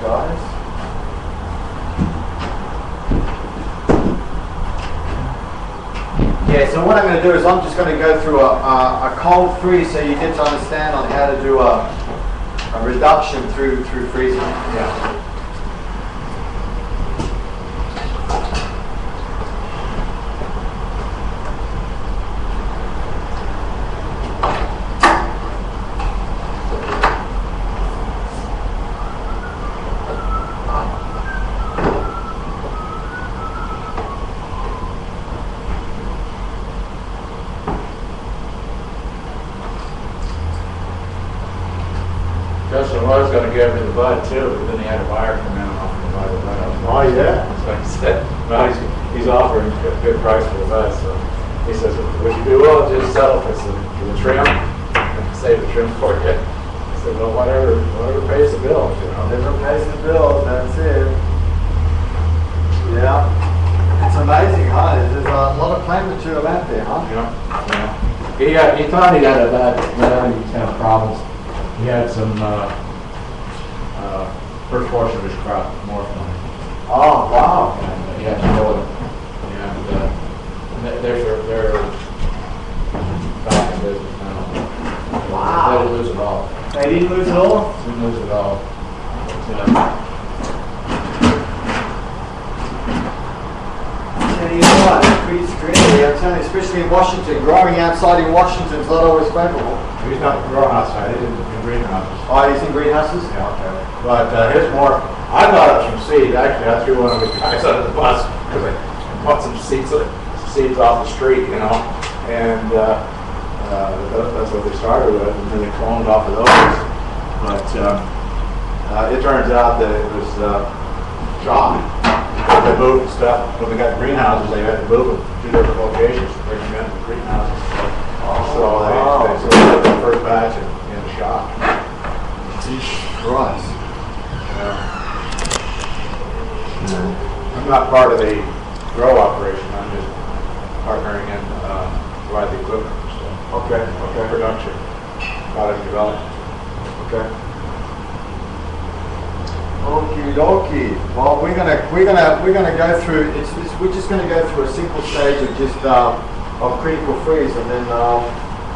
guys. Yeah, so what I'm going to do is I'm just going to go through a cold freeze so you get to understand on how to do a reduction through freezing. Yeah. Justin was going to give me the bud too, but then he had a buyer come in and offer to buy the bud. Oh yeah? So he said, well, he's offering a good price for the bud. So he says, would you be willing to just settle for the trim? Save the trim for you. I said, well, whatever pays the bill. You know? Whatever pays the bill, that's it. Yeah. It's amazing, huh? There's a lot of plant material out there, huh? Yeah. He thought he had about 10 problems. He had some first portion of his crop morphed on it. Oh, wow. And he had to mow it. And they're back in business now. Wow. They didn't lose it all. They didn't lose it all? Didn't lose it all. Tell you what, it's pretty scary. I'm telling you, especially in Washington. Growing outside in Washington is not always favorable. He's not growing outside, he's in greenhouses. Oh, he's in greenhouses? Yeah, okay. But his more, I got it from seed. Actually, I threw one of the guys under the bus because I bought some seeds off the street, you know, and that's what they started with, and then they cloned off of those. But it turns out that it was shot. They moved stuff. When they got greenhouses, they had to move them to different locations to bring them into the greenhouses. So they put the first batch in the shop. Jesus Christ. I'm not part of the grow operation. I'm just partnering in provide the equipment. So. Okay. Production, product development. Okay. Okie dokie. Well, we're gonna go through. We're just gonna go through a simple stage of just of critical freeze, and then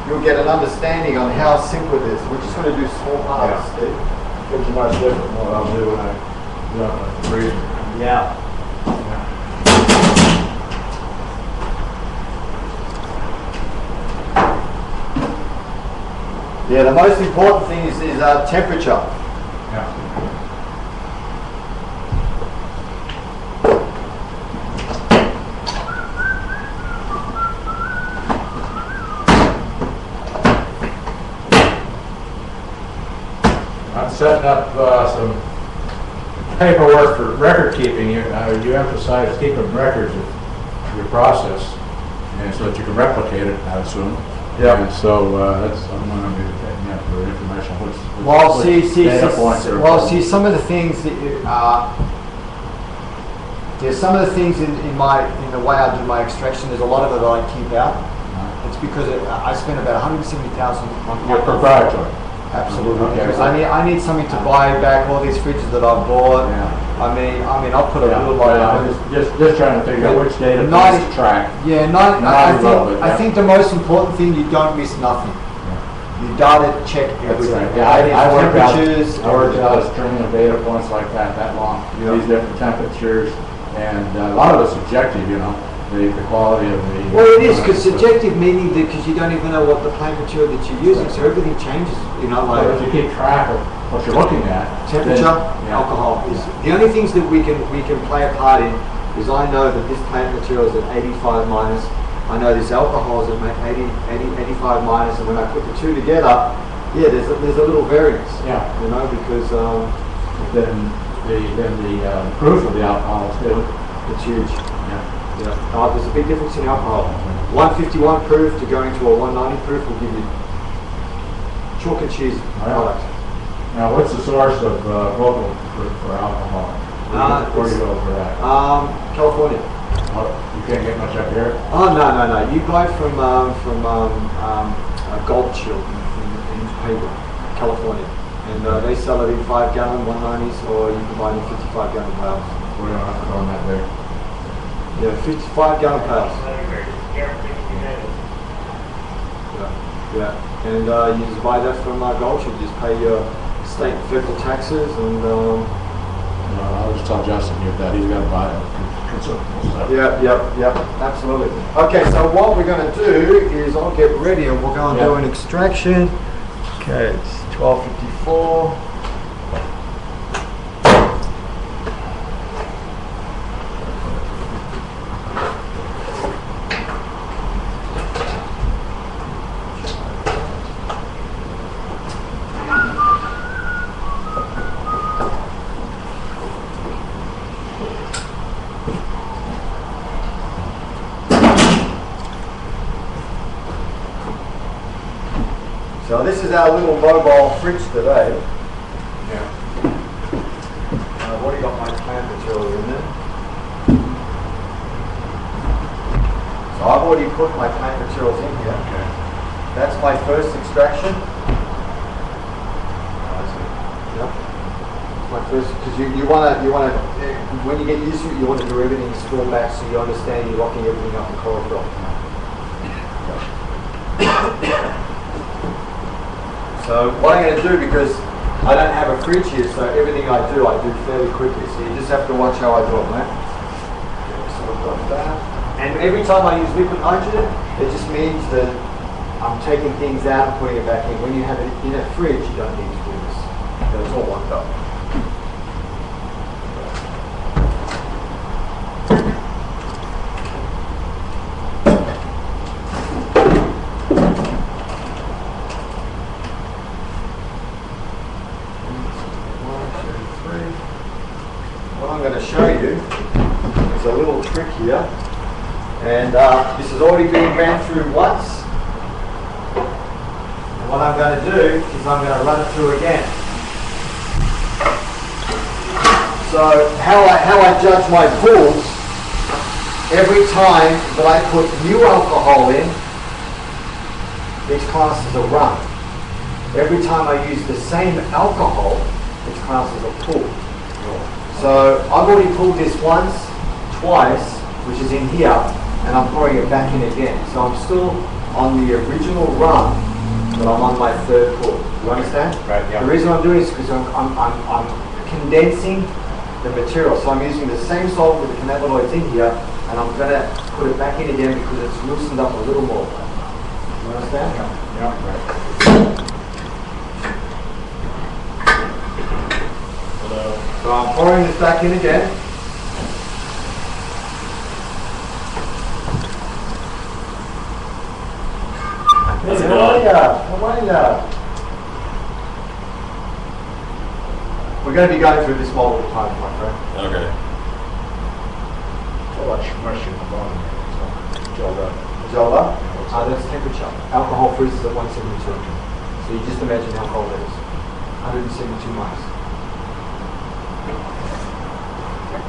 you'll get an understanding on how simple it is. We're just going to do small parts, Steve. It's much different from what I'll do when I do it with the freezer. Yeah. Yeah, the most important thing is temperature. Yeah. Setting up some paperwork for record keeping. You emphasize keeping records of your process, and so that you can replicate it, I assume. Yeah. And so that's I'm going to be taking up for information. See, some of the things that there's some of the things in the way I do my extraction. There's a lot of it that I keep out. It's because I spend about $170,000 on your proprietary. Absolutely. Okay. Because I need something to buy back all these fridges that I've bought. Yeah. I mean, I'll put a little like just trying to figure out which data to track. Yeah, I think the most important thing, you don't miss nothing. Yeah. You data check everything. Right. Yeah, I worked out a string of data points like that long. Yeah. These different temperatures, and a lot of it's subjective, you know. The quality of the... Well, it is, because subjective meaning that because you don't even know what the plant material that you're using, so everything changes, you know, like... But if you keep track of what you're looking at... Temperature, alcohol. Is the only things that we can play a part in is I know that this plant material is at 85 minus, I know this alcohol is at 85 minus, and when I put the two together, yeah, there's a little variance, you know, because... then the proof of the alcohol is good. It's huge. There's a big difference in alcohol. 151 proof to going to a 190 proof will give you chalk and cheese product. Now, what's the source of local for alcohol? Where do you go for that? California. Oh, you can't get much up here? Oh, no. You buy from Gold Chill in Hayward, California. And they sell it in 5 gallon 190s, or you can buy them in 55 gallon pails. We don't have to go on that there. Yeah, 55 gallon pails. Yeah. And you just buy that from Gulch. You just pay your state and federal taxes, and I'll just tell Justin here that he's got to buy it. Yeah, absolutely. Okay, so what we're going to do is I'll get ready and we'll go and do an extraction. Okay, it's 12:54. So this is our little mobile fridge today. Yeah. I've already got my plant materials in there. So I've already put my plant materials in here. Okay. That's my first extraction. Yep. My first, because you want to, when you get used to it, you want to do everything still back so you understand you're locking everything up in chlorophyll. So what I'm going to do, because I don't have a fridge here, so everything I do fairly quickly. So you just have to watch how I do it, mate. Okay, so I've got that. And every time I use liquid nitrogen, it just means that I'm taking things out and putting it back in. When you have it in a fridge, you don't need to do this. It's all locked up. Show you there's a little trick here, and this has already been ran through once, and what I'm going to do is I'm going to run it through again. So how I judge my pools, every time that I put new alcohol in, it's classed as a run. Every time I use the same alcohol, it's classed as a pool. So I've already pulled this once, twice, which is in here, and I'm pouring it back in again. So I'm still on the original run, but I'm on my third pull. You understand? Right, yeah. The reason I'm doing this is because I'm condensing the material. So I'm using the same solvent with the cannabinoids in here, and I'm going to put it back in again because it's loosened up a little more. You understand? Yeah, right. So I'm pouring this back in again. Hey, how are ya? We're going to be going through this multiple times, my friend. Okay. So much mush in the bottom there. So gelled up. Gelled up? That's temperature. Alcohol freezes at 172. So you just imagine how cold it is. 172 miles.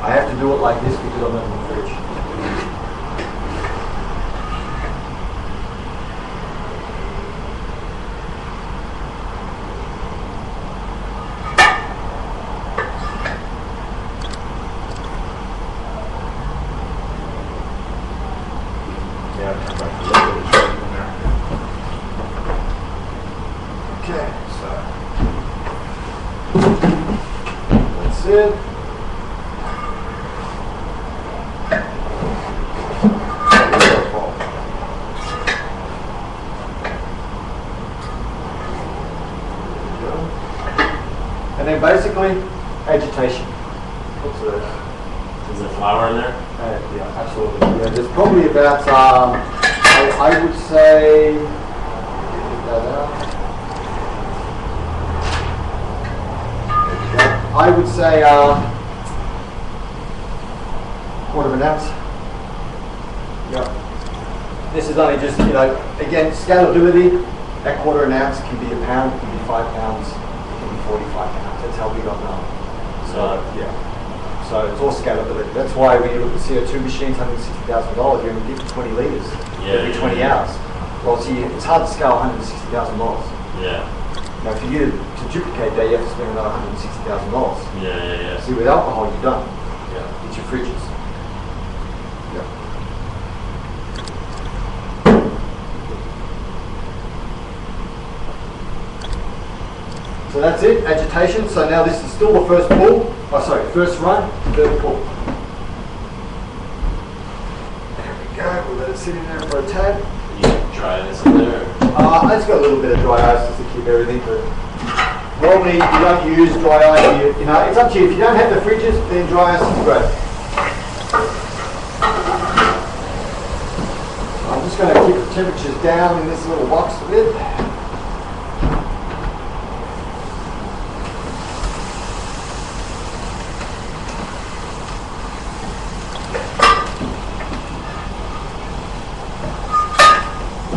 I have to do it like this because I'm not in the fridge. Yeah, turn back the liquid is right in there. Okay, so that's it. And then basically, agitation. What's this? Is there flour in there? Yeah, absolutely. Yeah, there's probably about, I would say, get that out. I would say quarter of an ounce. Yeah. This is only just, again, scalability. That quarter of an ounce can be a pound, it can be 5 pounds, it can be 45 pounds. That's how big I'm going. So, yeah. So it's all scalability. That's why when you look at CO2 machines, $160,000, you're only getting 20 litres every 20 hours. Well, see, it's hard to scale $160,000. Yeah. Now, for you to duplicate that, you have to spend another $160,000. Yeah. See, with alcohol, you don't. Yeah. It's your fridges. Yeah. So that's it, agitation. So now this is still the first pull. Oh, sorry, first run, third pull. There we go. We'll let it sit in there for a tad. You dry this in there? I just got a little bit of dry ice just to keep everything, but normally you don't use dry ice. You know, it's up to you. If you don't have the fridges, then dry ice is great. I'm just going to keep the temperatures down in this little box a bit.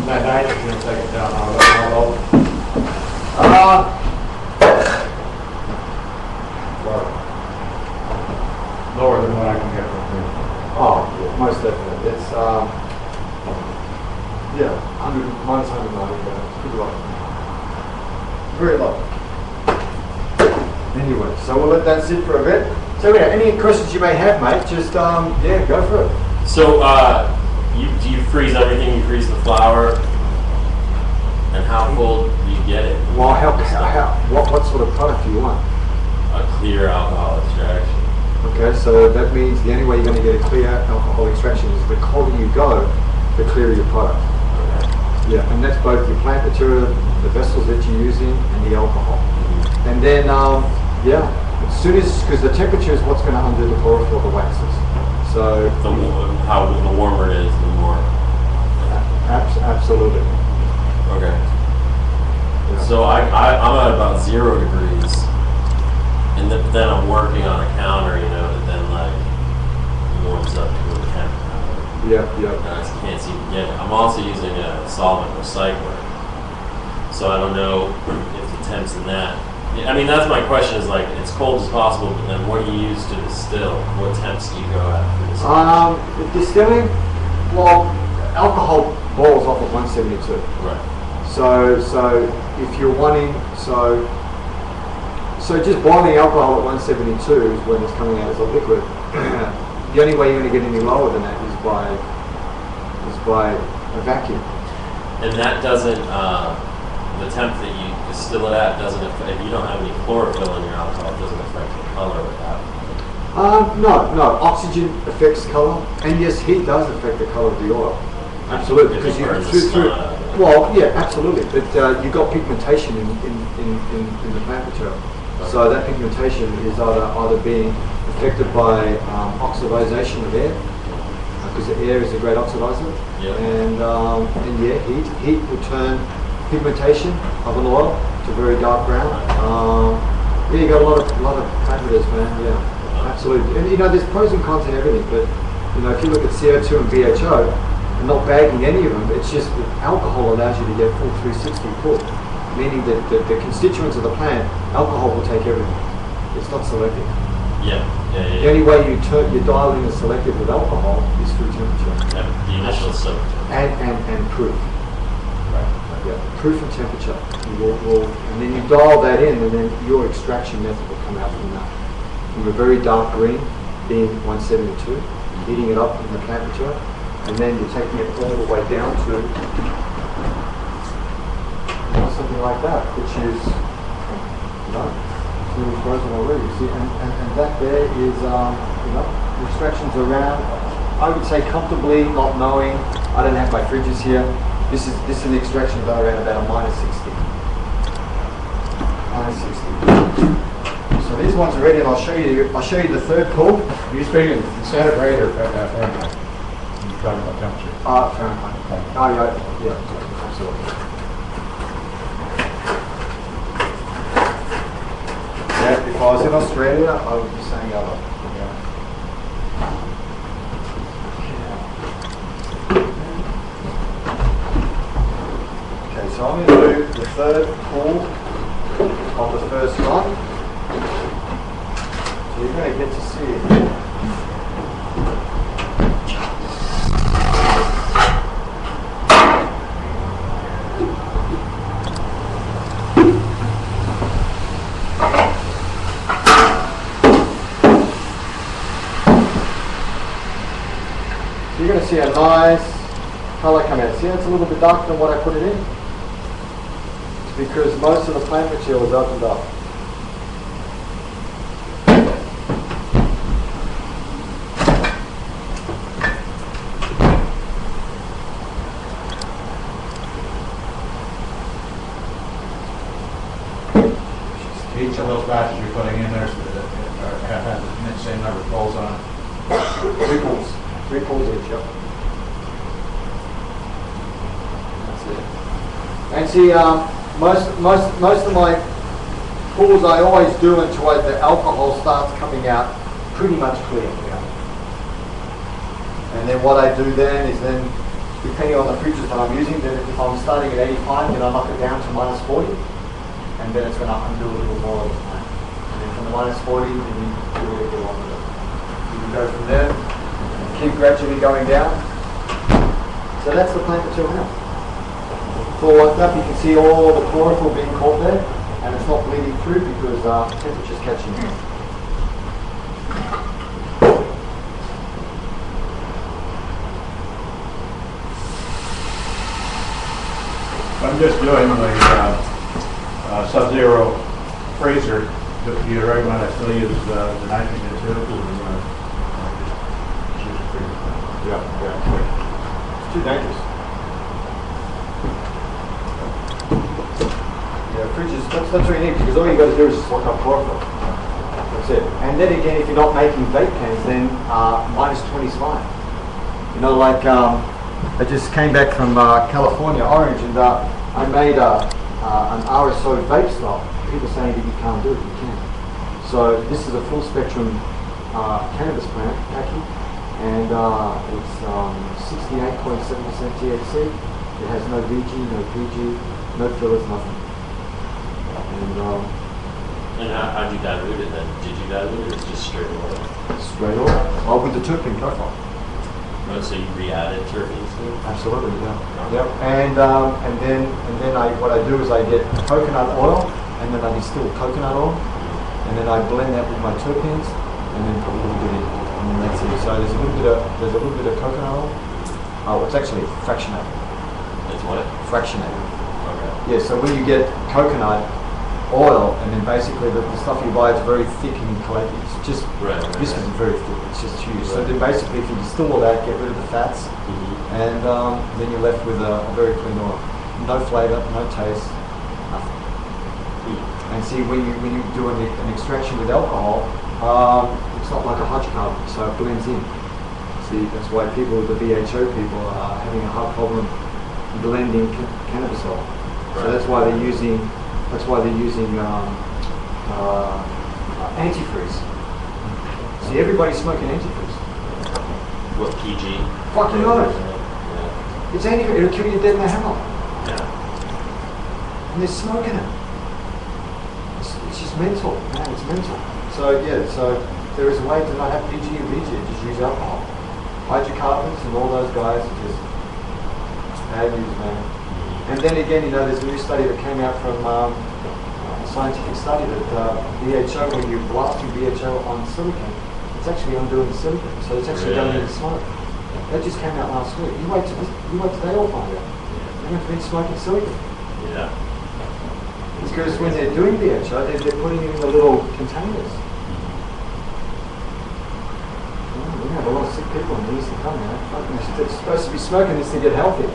That night, you're going to take it down all over. Lower than what I can get from here. Oh, yeah, most definitely. It's, yeah, 100, minus 190, pretty low. Very low. Anyway, so we'll let that sit for a bit. So yeah, any questions you may have, mate, just, yeah, go for it. So, do you freeze everything? You freeze the flour? And how cold do you get it? Well, what sort of product do you want? A clear alcohol extraction. Okay, so that means the only way you're going to get a clear alcohol extraction is the colder you go, the clearer your product. Okay. Yeah, and that's both your plant material, the vessels that you're using, and the alcohol. Mm-hmm. And then, yeah, as soon as, because the temperature is what's going to undo the chlorophyll, the waxes. So The warmer it is, the more. absolutely. Okay. Yeah. So I'm at about 0 degrees, and then I'm working on a counter, you know, that then like warms up to a temp. Yeah. And I just can't seem to get it. I'm also using a solvent recycler, so I don't know if the temps in that. I mean, that's my question. Is like it's cold as possible, but then what do you use to distill? What temps do you go at for distilling? Distilling, well, alcohol boils off at 172. Right. So if you're wanting, so just boiling alcohol at 172 is when it's coming out as a liquid. The only way you're going to get any lower than that is by a vacuum. And that doesn't, the temp that you distill it at doesn't affect, if you don't have any chlorophyll in your alcohol, it doesn't affect the color of that. No. Oxygen affects color, and yes, heat does affect the color of the oil. Absolutely, because you through. Well, yeah, absolutely. But you've got pigmentation in the plant material, so that pigmentation is either being affected by oxidization of air, because the air is a great oxidizer, and yeah, heat will turn pigmentation of an oil to very dark brown. Yeah, you got a lot of parameters, man. Yeah, absolutely. And you know, there's pros and cons in everything, but you know, if you look at CO2 and BHO, I'm not bagging any of them. It's just that alcohol allows you to get full 360 pull, meaning that the constituents of the plant, alcohol will take everything. It's not selective. Yeah. The only way you dial in the selective with alcohol is through temperature. Yeah, the initial soak. And proof. Right. Yeah, proof and temperature. And then you dial that in, and then your extraction method will come out from that. From a very dark green, being 172, heating it up in the plant material, and then you're taking it all the way down to something like that, which is really frozen already. See, and that there is extractions around. I would say comfortably, not knowing. I don't have my fridges here. This is an extraction done around about a -60. -60. So these ones are ready, and I'll show you the third pull. Are you speaking centigrade or Fahrenheit? You're talking about temperature. Fahrenheit. Oh yeah, absolutely. Yeah, if I was in Australia, I would be saying other. Okay, so I'm going to do the third pull of the first run. So you're going to get to see it. see a nice color come out. See, it's a little bit darker than what I put it in. It's because most of the plant material is opened up. Each of those batches you're putting in there have the same number of pulls on it. 3 pulls. 3 pulls each, yep. That's it. And see, most of my pulls I always do until the alcohol starts coming out pretty much clear. Yeah. And then what I do then is depending on the fridges that I'm using, then if I'm starting at 85, then I knock it down to -40. And then it's going to undo a little more of the plant. And then from the -40, then you really go on with it. You can go from there, and keep gradually going down. So that's the plant material now. So like that, you can see all the chlorophyll being caught there, and it's not bleeding through because temperature's catching it. I'm just doing the sub-zero freezer. Do you recommend I still use the nitrogen too? Yeah. It's too dangerous. Yeah, fridges, that's what you need, because all you got to do is just lock up chlorophyll. That's it. And then again, if you're not making vape cans, then -20 is fine. You know, like I just came back from California, Orange, and I made an RSO vape style. People saying that you can't do it, you can. So this is a full spectrum cannabis plant packing, and it's 68.7% THC. It has no VG, no PG, no fillers, nothing. And how'd you dilute it then? Did you dilute it or it's just straight oil? Straight oil. Oh, with the terpene profile. Oh, so you re-added terpenes to it? Absolutely, yeah. Yep. And then what I do is I get coconut oil, and then I distill coconut oil, and then I blend that with my terpenes, and then put a little bit in, and then that's it. So there's a little bit of coconut oil. Oh, it's actually fractionated. It's what? Fractionated. Okay. Yeah. So when you get coconut oil, and then basically the stuff you buy is very thick and collated. It's just this is very thick. It's just huge. Right. So then basically, if you distill all that, get rid of the fats, and then you're left with a very clean oil. No flavour, no taste, nothing. And see, when you do an extraction with alcohol, it's not like a hydrocarbon, so it blends in. See, that's why the VHO people are having a hard problem blending cannabis oil. Right. So that's why they're using antifreeze. See, everybody's smoking antifreeze. What, PG? Fucking knows. Yeah. It's antifreeze. It'll kill you dead in the hammer. Yeah. And they're smoking it. It's just mental, man. It's mental. So yeah, so there is a way to not have PG and VG. Just use alcohol. Hydrocarbons and all those guys are just bad news, man. And then again, you know, there's a new study that came out from a scientific study that VHO, when you're blasting VHO on silicon, it's actually undoing the silicon. So it's actually going into smoke. That just came out last week. You wait till they all find out. They're going to be smoking silicon. Yeah. Because when they're doing VHO, they're putting it in the little containers. We have a lot of sick people in the years to come, man. They're supposed to be smoking this to get healthy.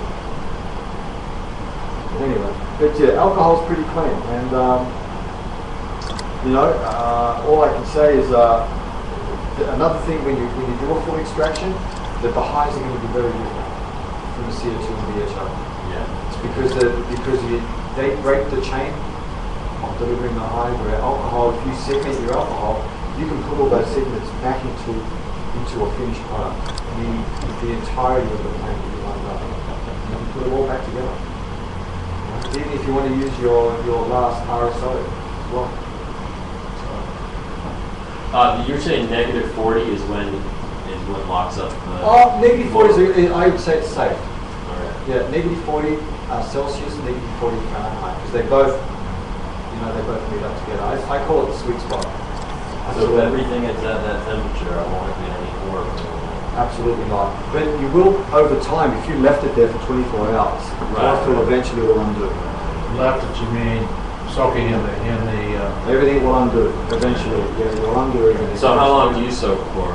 Anyway, but yeah, alcohol's pretty clean, and you know, all I can say is another thing when you do a full extraction, the highs are going to be very different from the CO2 and VHO. Yeah. It's because they break the chain of delivering the high. Where alcohol, if you segment your alcohol, you can put all those segments back into a finished product. The entirety of the plant will be lined up. You can put it all back together. Even if you want to use your last RSO as well. You're saying -40 is what locks up the... -40 is, I would say it's safe. Alright. Yeah, -40 Celsius, -40 Fahrenheit, because they both meet up together. I call it the sweet spot. So if everything is at that temperature, I won't get any more. Absolutely not. But you will, over time, if you left it there for 24 hours, Right. will eventually will undo. Left it, you mean soaking in the Everything will undo eventually. Yeah, it will undo everything. So how long do you soak for?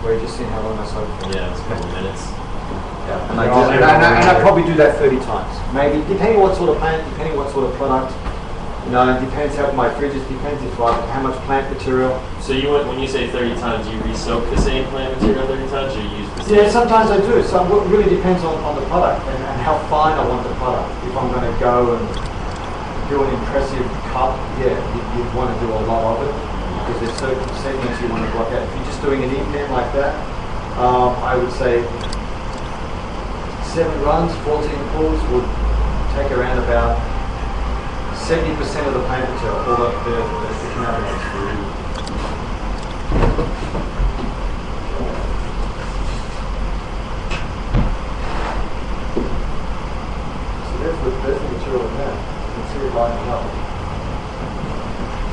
We're just seeing how long I soak for. Yeah, it's a couple minutes. Yeah, and I probably do that 30 times. Maybe, depending on what sort of plant, depending on what sort of product. You know, it depends how my fridge is, depends if I have how much plant material. So you when you say 30 times, you re-soak the same plant material 30 times, or you use the same? Yeah, sometimes I do. So it really depends on the product and how fine I want the product. If I'm going to go and do an impressive cut, yeah, you'd want to do a lot of it because there's certain segments you want to block out. If you're just doing an in-pen like that, I would say 7 runs, 14 pulls would take around about 70% of the plant material, all the cannabinoids. So there's the material in there. You can see it lining up. So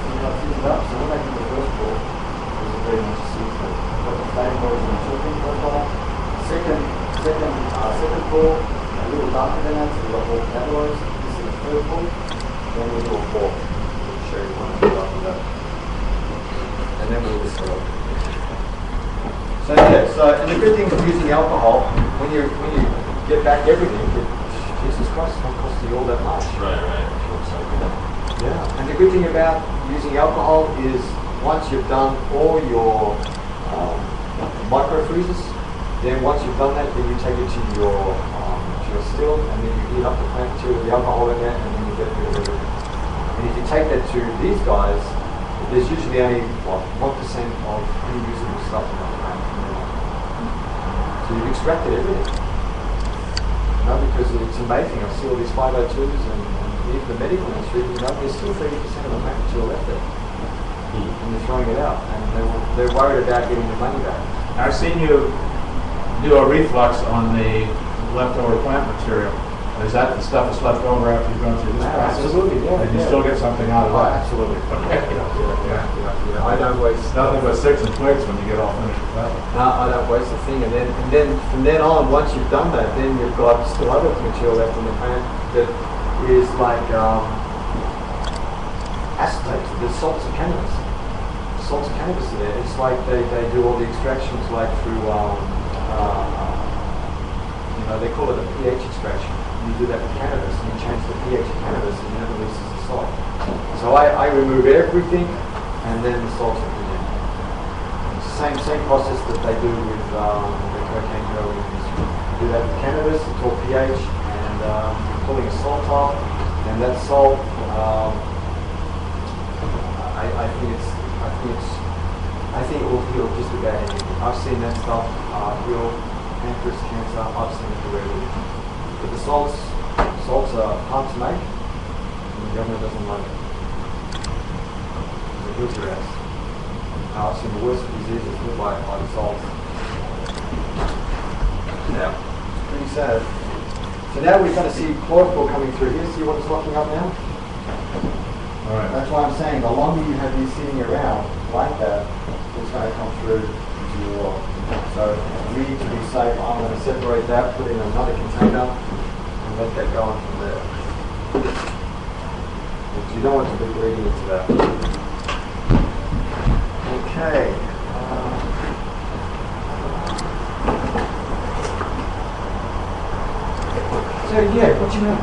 you have to it up. So when I do the first pull, there's a very nice sequence. But the flavors and children profile. Second pull, a little darker than that, so we've got more cannabinoids. This is the third pull. Then we'll do a fourth. We'll show you one after that. And then we'll just go. So yeah, and the good thing of using alcohol, when you get back everything, Jesus Christ, it's not costing you all that much. Right. Yeah. And the good thing about using alcohol is once you've done all your micro freezes, then once you've done that, then you take it to your still, and then you heat up the plant material with the alcohol in there, and then you get rid of everything. And if you take that to these guys, there's usually only 1% of any usable stuff in the plant. So you've extracted everything. Because it's amazing. I see all these 502s and even the medical industry, there's still 30% of the plant material left there. And they're throwing it out, and they're worried about getting their money back. I've seen you do a reflux on the leftover plant material. Is that the stuff that's left over after you've gone through this process? Absolutely, yeah. And you still get something out of that? Absolutely. Okay. Yeah. I don't waste Nothing but sticks and twigs when you get all finished with that. No, I don't waste a thing. And then from then on, once you've done that, then you've got still other material left in the plant that is like acetate, the salts of cannabis. Salts of cannabis are there. It's like they do all the extractions like through they call it a pH extraction. You do that with cannabis, and you change the pH of cannabis, and then it releases the salt. So I remove everything, and then the salts are put in. It's the same process that they do with the cocaine heroin industry. You do that with cannabis, it's all pH, and you're pulling a salt off, and that salt, I think it will heal just about anything. I've seen that stuff heal pancreas cancer. I've seen it already. But the salts are hard to make, and the government doesn't like it. It kills your ass. I've seen the worst diseases healed by the salts. Now, it's pretty sad. So now we're going to see chlorophyll coming through here. See what it's locking up now? All right. That's why I'm saying the longer you have these sitting around like that, it's going to come through to your. So we need to be safe. I'm going to separate that, put it in another container, and let that go on from there. But you don't want to be bleeding into that. Okay. So yeah, what's your name?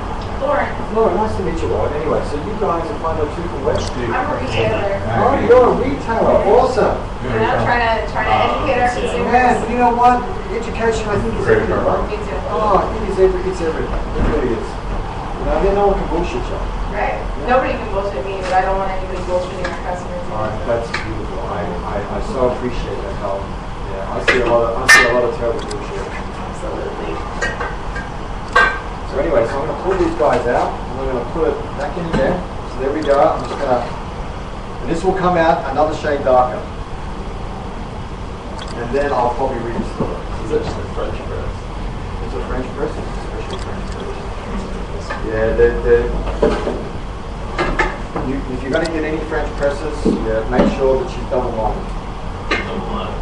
Laura, nice to meet you, Laura. Anyway, so you guys are 502 from West. I'm a retailer. Oh, you're a retailer. Awesome. And I'm trying to educate our consumers. Man, you know what? Education, I think, is everything, right? Me too. Oh, it's everything. It really is. Then no one can bullshit you. Right. Nobody can bullshit me, but I don't want anybody bullshitting our customers. All right, that's beautiful. I so appreciate that, Helen. Yeah, I see a lot of terrible bullshit. Absolutely. So anyway, so I'm going to pull these guys out, and we're going to put it back in there. So there we go. I'm just going to, and this will come out another shade darker. And then I'll probably reinstall it. Is that just a French press? It's a French press. It's a special French press. Yeah, if you're going to get any French presses, yeah, make sure that she's double lined. Double line.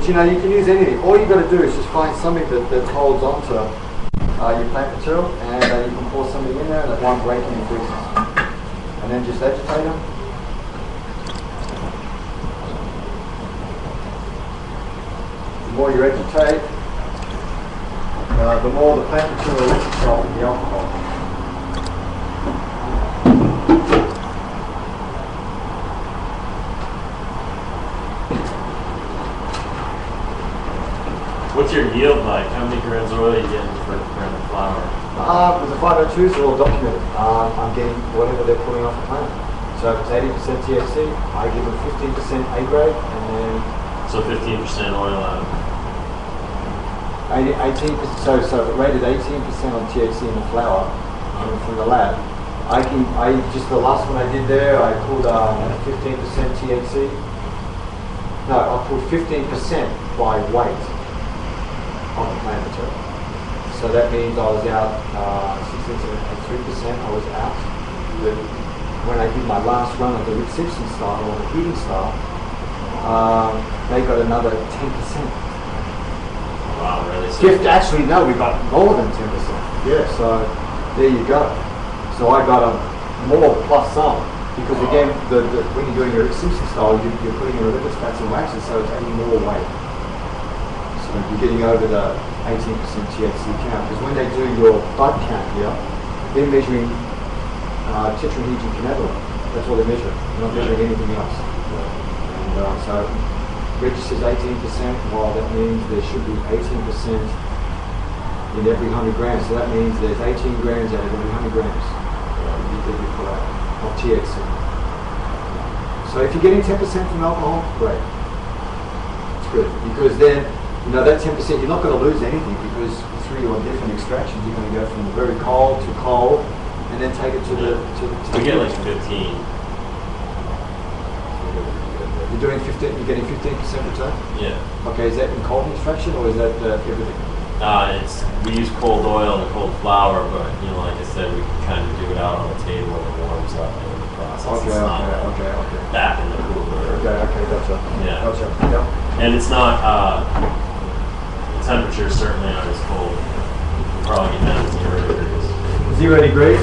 But you know, you can use anything. All you got to do is just find something that holds onto your plant material, and you can pour something in there and it won't break any pieces. And then just agitate them. The more you agitate, the more the plant material lets itself in the alcohol. What's your yield like? How many grams of oil are you getting per gram of flour? With the 502s, they're all documented. I'm getting whatever they're pulling off the plant. So if it's 80% THC, I give them 15% A grade, and then So 15% oil out. 18%. So if it rated 18% on THC in the flour from the lab, the last one I did there, I pulled 15% THC. No, I pulled 15% by weight on the plant material. So that means I was out 3%. I was out. When I did my last run of the Rick Simpson style or the heating style, they got another 10%. Wow, really? Actually, no, we got more than 10%. Yeah, so there you go. So I got more plus some. Because again, when you're doing your Rick Simpson style, you're putting in lipids, fats and waxes, so it's adding more weight. So you're getting over the 18% THC count. Because when they do your bud count here, they're measuring tetrahedral cannabinoid. That's all they're measuring. They're not measuring anything else. And so registers 18%, well that means there should be 18% in every 100 grams. So that means there's 18 grams out of every 100 grams that you put out of THC. So if you're getting 10% from alcohol, great. It's good. Because then, you know, that 10%, you're not going to lose anything because through your different extractions, you're going to go from very cold to cold and then take it to the... We get like 15. You're doing 15, you're getting 15% return? Yeah. Okay, is that in cold extraction or is that everything? We use cold oil and cold flour, but you know, like I said, we can kind of do it out on the table and it warms up in the process. Okay, okay. Back in the cooler. Okay, gotcha. Yeah. Gotcha. Yeah. And it's not, the temperature is certainly not as cold. You probably get down to 0 degrees. 0 degrees?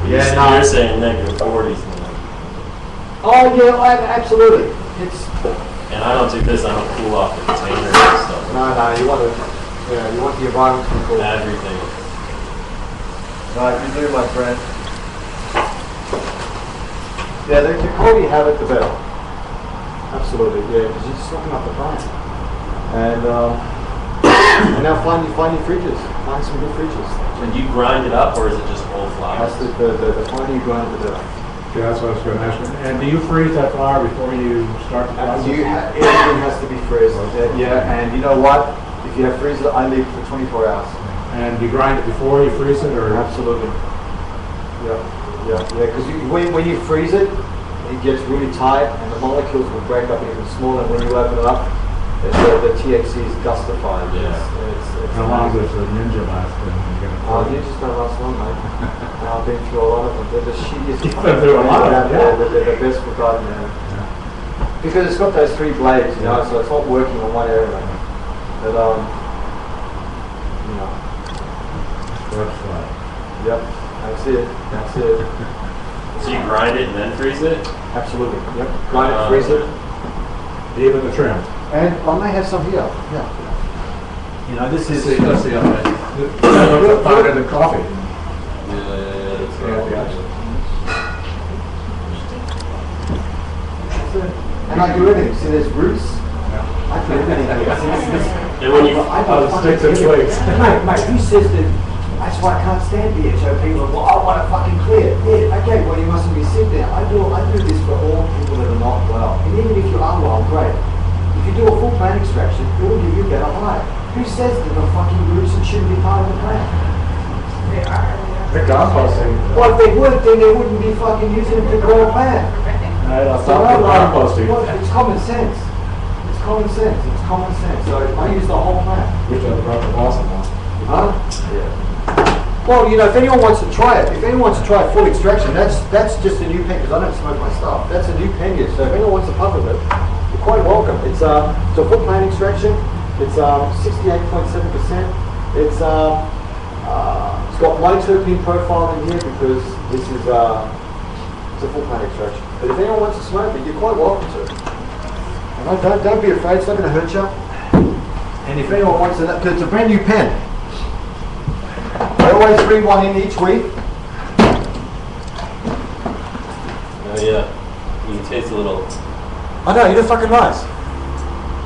Yeah, no. You're saying negative 40s. Oh yeah, absolutely. And I don't do this, I don't cool off the container and stuff. No, you want the environment to be cool. Everything. Right, you do, my friend. Yeah, the colder you have it, the better. Absolutely, yeah, because you're just looking up the plant. And now find your fridges. Find some good fridges. And do you grind it up, or is it just whole flour? That's the finer you grind it, the better. Okay, that's what I was going to ask you. And do you freeze that flour before you start the process? Everything has to be frozen. Yeah, and you know what? If you have freezer, I leave it for 24 hours. And do you grind it before you freeze it, or? Absolutely. Yeah. Because when you freeze it, it gets really tight, and the molecules will break up even smaller. When you open it up, the THC is gustified. Yeah. How long does the Ninja last? Ninjas don't last long, mate. I've been through a lot of them. They're the shittiest. You've been through a lot of them, yeah. They're the best forgotten. Because it's got those 3 blades, you know, so it's not working on one area. But you know. Yep. That's it. So you grind it and then freeze it? Absolutely. Yep. Grind it, freeze it. Even the trim. And I may have some here. Yeah. You know, this is. Let's see how many. That looks finer than coffee. And I do everything. See, there's roots. I do everything here. And when you sticks and twigs. Mate, who says that? That's why I can't stand BHO people. Well, I want it fucking clear. Yeah, okay, well, you mustn't be sick there. I do this for all people that are not well. And even if you are well, great. If you do a full plant extraction, it will give you a better high. Who says that the fucking roots shouldn't be part of the plant? They are. The composting. Well, if they would, then they wouldn't be fucking using it to grow a plant. I'll stop the composting. Well, it's common sense. It's common sense. So I use the whole plant. Which are the proper awesome ones. Huh? Yeah. Well, you know, if anyone wants to try it, full extraction, that's just a new pen, because I don't smoke my stuff. That's a new pen here. So if anyone wants to puff with it, the quite welcome. It's a full plant extraction. It's 68.7%. It's got low terpene profile in here because this is it's a full plant extraction. But if anyone wants to smoke it, you're quite welcome to. And don't be afraid. It's not going to hurt you. And if anyone wants to, because it's a brand new pen. I always bring one in each week. Oh yeah, you can taste a little. I know, you're fucking nice.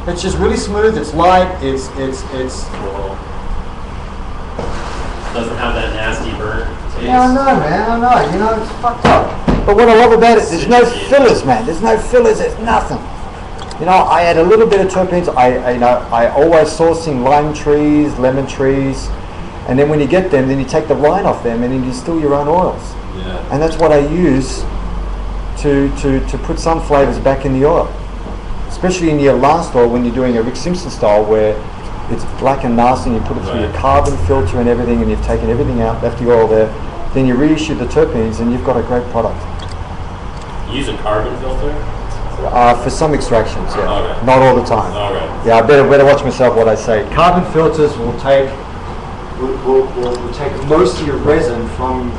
It's just really smooth. It's light. It's. Well, doesn't have that nasty burn taste. Yeah, I know, man. I know. You know, it's fucked up. But what I love about it, there's no fillers, man. There's no fillers. There's nothing. You know, I add a little bit of terpenes. I always sourcing lime trees, lemon trees, and then when you get them, then you take the rind off them, and then you distill your own oils. Yeah. And that's what I use to put some flavors back in the oil, especially in your last oil when you're doing a Rick Simpson style where it's black and nasty, and you put it through your carbon filter and everything, and you've taken everything out, left the oil there. Then you reissue the terpenes, and you've got a great product. You use a carbon filter? For some extractions, yeah. Okay. Not all the time. Okay. Yeah, I better watch myself what I say. Carbon filters will take most of your resin from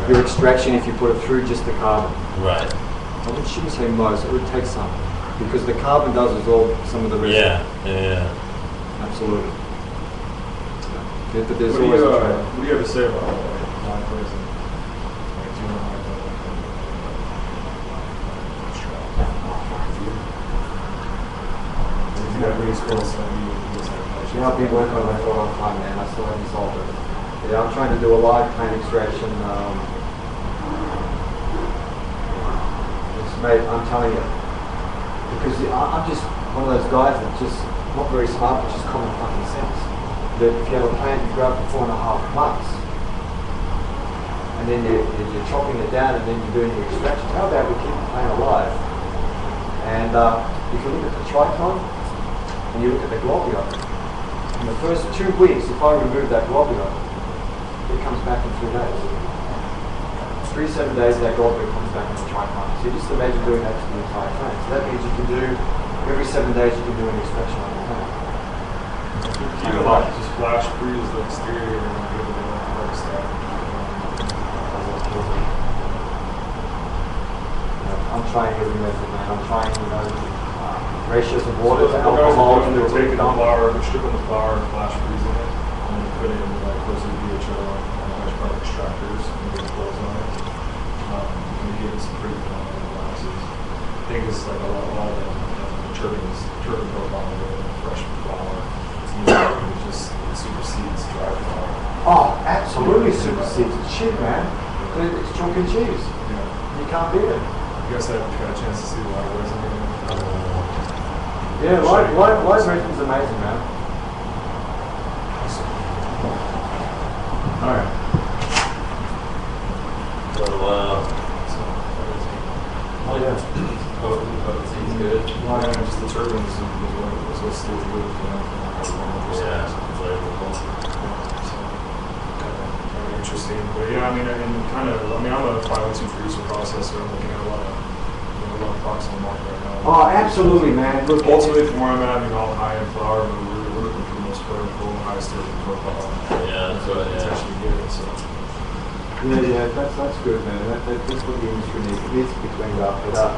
your extraction if you put it through just the carbon. Right. I shouldn't say most, it would take some. Because the carbon does absorb some of the resin. Yeah. Absolutely. Yeah, but there's What do always you, a trade-off. what do you have to say about live resin? Like, do you know Yeah, I've been working on that for a long time, man. I still haven't solved it. Yeah, I'm trying to do a live plant extraction. Mate, I'm telling you, because I'm just one of those guys that's just not very smart, but just common fucking sense. That if you have a plant you grow it for 4.5 months, and then you're chopping it down, and then you're doing the extraction, how about we keep the plant alive? And if you look at the trichome, and you look at the globule, in the first 2 weeks, if I remove that globule, it comes back in 3 days. 3-7 days, that globule comes back in the trichome. So you just imagine doing that to the entire plant. So that means you can do, every 7 days you can do an extraction on the plant. you know, like just flash freeze the exterior and give it a hard start. I'm trying every method, man. I'm trying, ratios of water to alcohol to They're taking the dump. flour, they're stripping the flour and flash freezing it, and then putting it in like close to DHO and much part extractors and get clothes on it. And you get some pretty phenomenal glasses. I think it's like a lot of the turbine profile of the fresh flour. It just supersedes dry flour. Oh, absolutely supersedes it. Shit, man. It's chalk and cheese. Yeah. You can't beat it. You guys have got a chance to see the live resin. Yeah, live resin's amazing, man. All right. So, Oh, yeah. potency's good. Well, yeah, just the turbines was what still good, Yeah, flavorful. Kind of interesting, but yeah, I mean, I'm a 502 producer processor. I'm looking at a lot of products on the market right now. Oh, absolutely, man. Look, Ultimately, from where I'm at, all high-end flour, but we're looking for the most flavorful, highest terpene profile. Yeah, that's what, Potentially get it, so. Yeah, that's good, man. That's what the industry needs. It needs to be cleaned up. But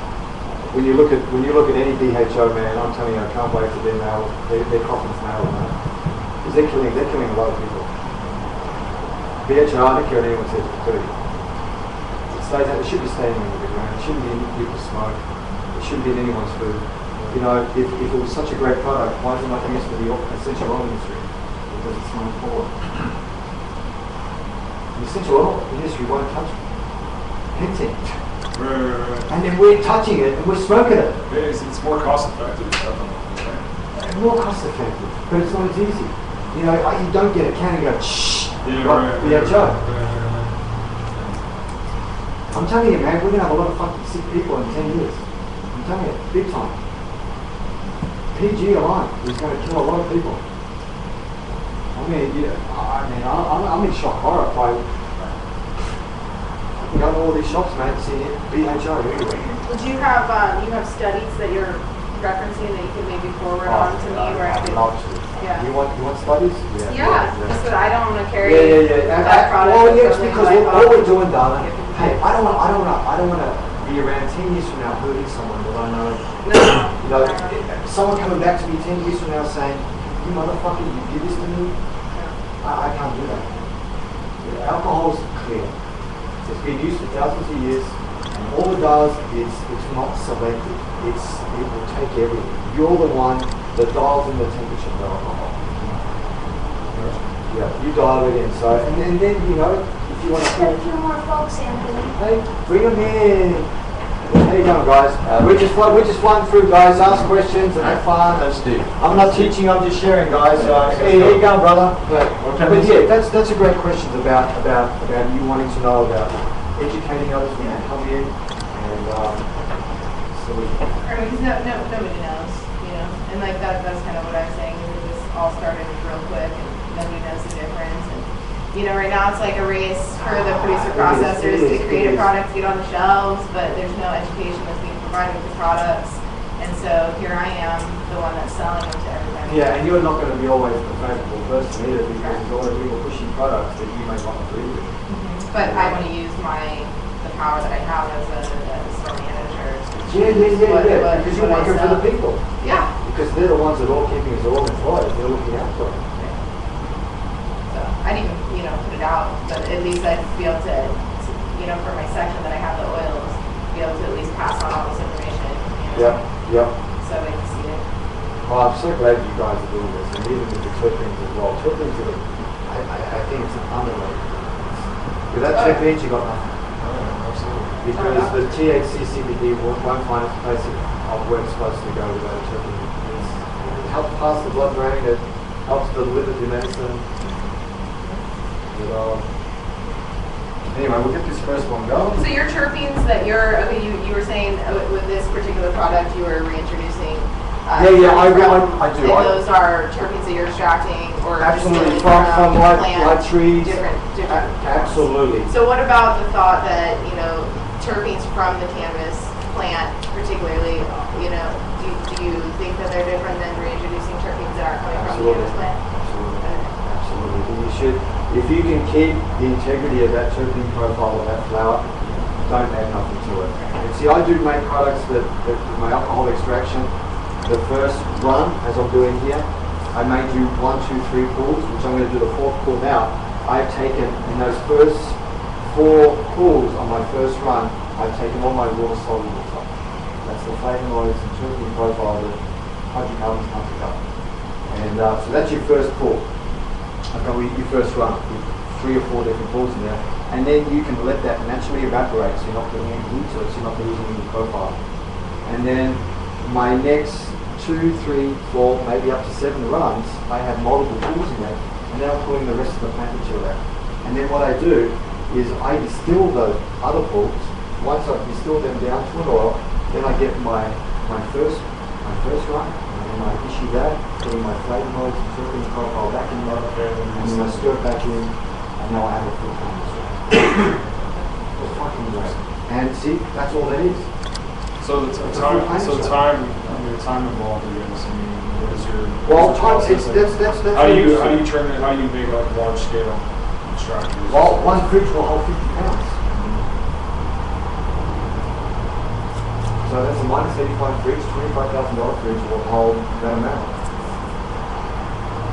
when you look at any DHO, man, I'm telling you, I can't wait for them now. They're coughing from hell, man. Because they're killing a lot of people. DHO, I don't care what anyone says, it's dirty. It should be staying in the ground. It shouldn't be in people's smoke. It shouldn't be in anyone's food. You know, if it was such a great product, why is it not used for the essential oil industry? Because it's not forward. The essential oil industry won't touch it. Hinting. Right. And then we're touching it and we're smoking it. Yeah, it's more cost effective, definitely. Right? More cost effective, but it's not as easy. You know, you don't get a can and go, shh, Yeah, like right. DHO. I'm telling you, man, we're going to have a lot of fucking sick people in 10 years. I'm telling you, big time. PG alone is going to kill a lot of people. I'm in shock horror. I go to all these shops, man, see BHO everywhere. Would you have studies that you're referencing that you could maybe forward on to me where I I'd could? love to. Yeah. You want studies? Yeah, just that I don't want to carry And that product. well, with yeah, it's something because that I what we're thought- doing, darling. Hey, I don't want to be around 10 years from now hurting someone that I know. No. You know, someone coming back to me 10 years from now saying, "You motherfucker, you did this to me." I can't do that. Alcohol's clear. It's been used for thousands of years, and all it does is it's not selective. It will take everything. You're the one that dials in the temperature of alcohol. Yeah, you dial it in. So, and then you know, if you want to Got a few more folks, Anthony. hey, bring them in. How you going, guys? We're just flying through, guys. Ask questions and have fun. I'm not teaching. I'm just sharing, guys. Hey, how you going, brother? But yeah, that's a great question about you wanting to know about educating others when they come in, and so we. I mean, 'cause nobody knows, you know, and like that's kind of what I'm saying. Is it just all started real quick, and nobody knows the difference. And you know, right now it's like a race for the producer processors to create a product to get on the shelves, but there's no education that's being provided with the products. And so here I am, the one that's selling them to everybody. Yeah, and you're not going to be always the favorable person either, because there's always people pushing products that you may not agree with. But I want to use the power that I have as a store manager. Yeah, because you're working for the people. Yeah. Because they're the ones that are all keeping us all employed. They're looking out for them. So I didn't even, put it out, but at least I'd be able to, for my section that I have the oils, be able to at least pass on all this information. Yep. So they can see it. Well, I'm so glad you guys are doing this, and even with the terpenes as well. Terpenes are, I think it's an underrated. Without terpenes, you got nothing. Because the THC CBD won't find its place of where it's supposed to go without a terpene. It helps pass the blood brain, it helps deliver the medicine. Anyway, we'll get this first one going. So your terpenes that you were saying with this particular product you were reintroducing. I do. And those are terpenes that you're extracting or Absolutely, distilling from plant, blood trees. Different. Absolutely. So what about the thought that terpenes from the cannabis plant, particularly, do you think that they're different than reintroducing terpenes that aren't coming from the cannabis plant? Absolutely. You should, if you can keep the integrity of that terpene profile of that flower, don't add nothing to it. And see, I do make products that my alcohol extraction, the first run, as I'm doing here, I may do 1, 2, 3 pulls, which I'm going to do the 4th pull now. I've taken, in those first 4 pulls on my first run, I've taken all my water soluble stuff. That's the flavonoids and terpene profile that hydrocarbons can't pick up. And so that's your first pull. I've got your first run with 3 or 4 different pulls in there. And then you can let that naturally evaporate, so you're not putting any heat to it, so you're not losing any profile. And then my next 2, 3, 4, maybe up to 7 runs, I have multiple pulls in there, and then I'm pulling the rest of the plant material out. And then what I do is I distill those other pulls. Once I've distilled them down to an oil, then I get my first run, and then I issue that, putting my flavonoids and terpene profile back in there, and then I stir it back in, and now I have a full plant material. It's fucking great. And see, that's all that is. So the time involved in this. I mean, what is your? Well, time. That's. How do you turn it? How do you make like large scale extractors? Well, one fridge will hold 50 pounds. So that's a minus 85 fridge, $25,000 fridge will hold that amount.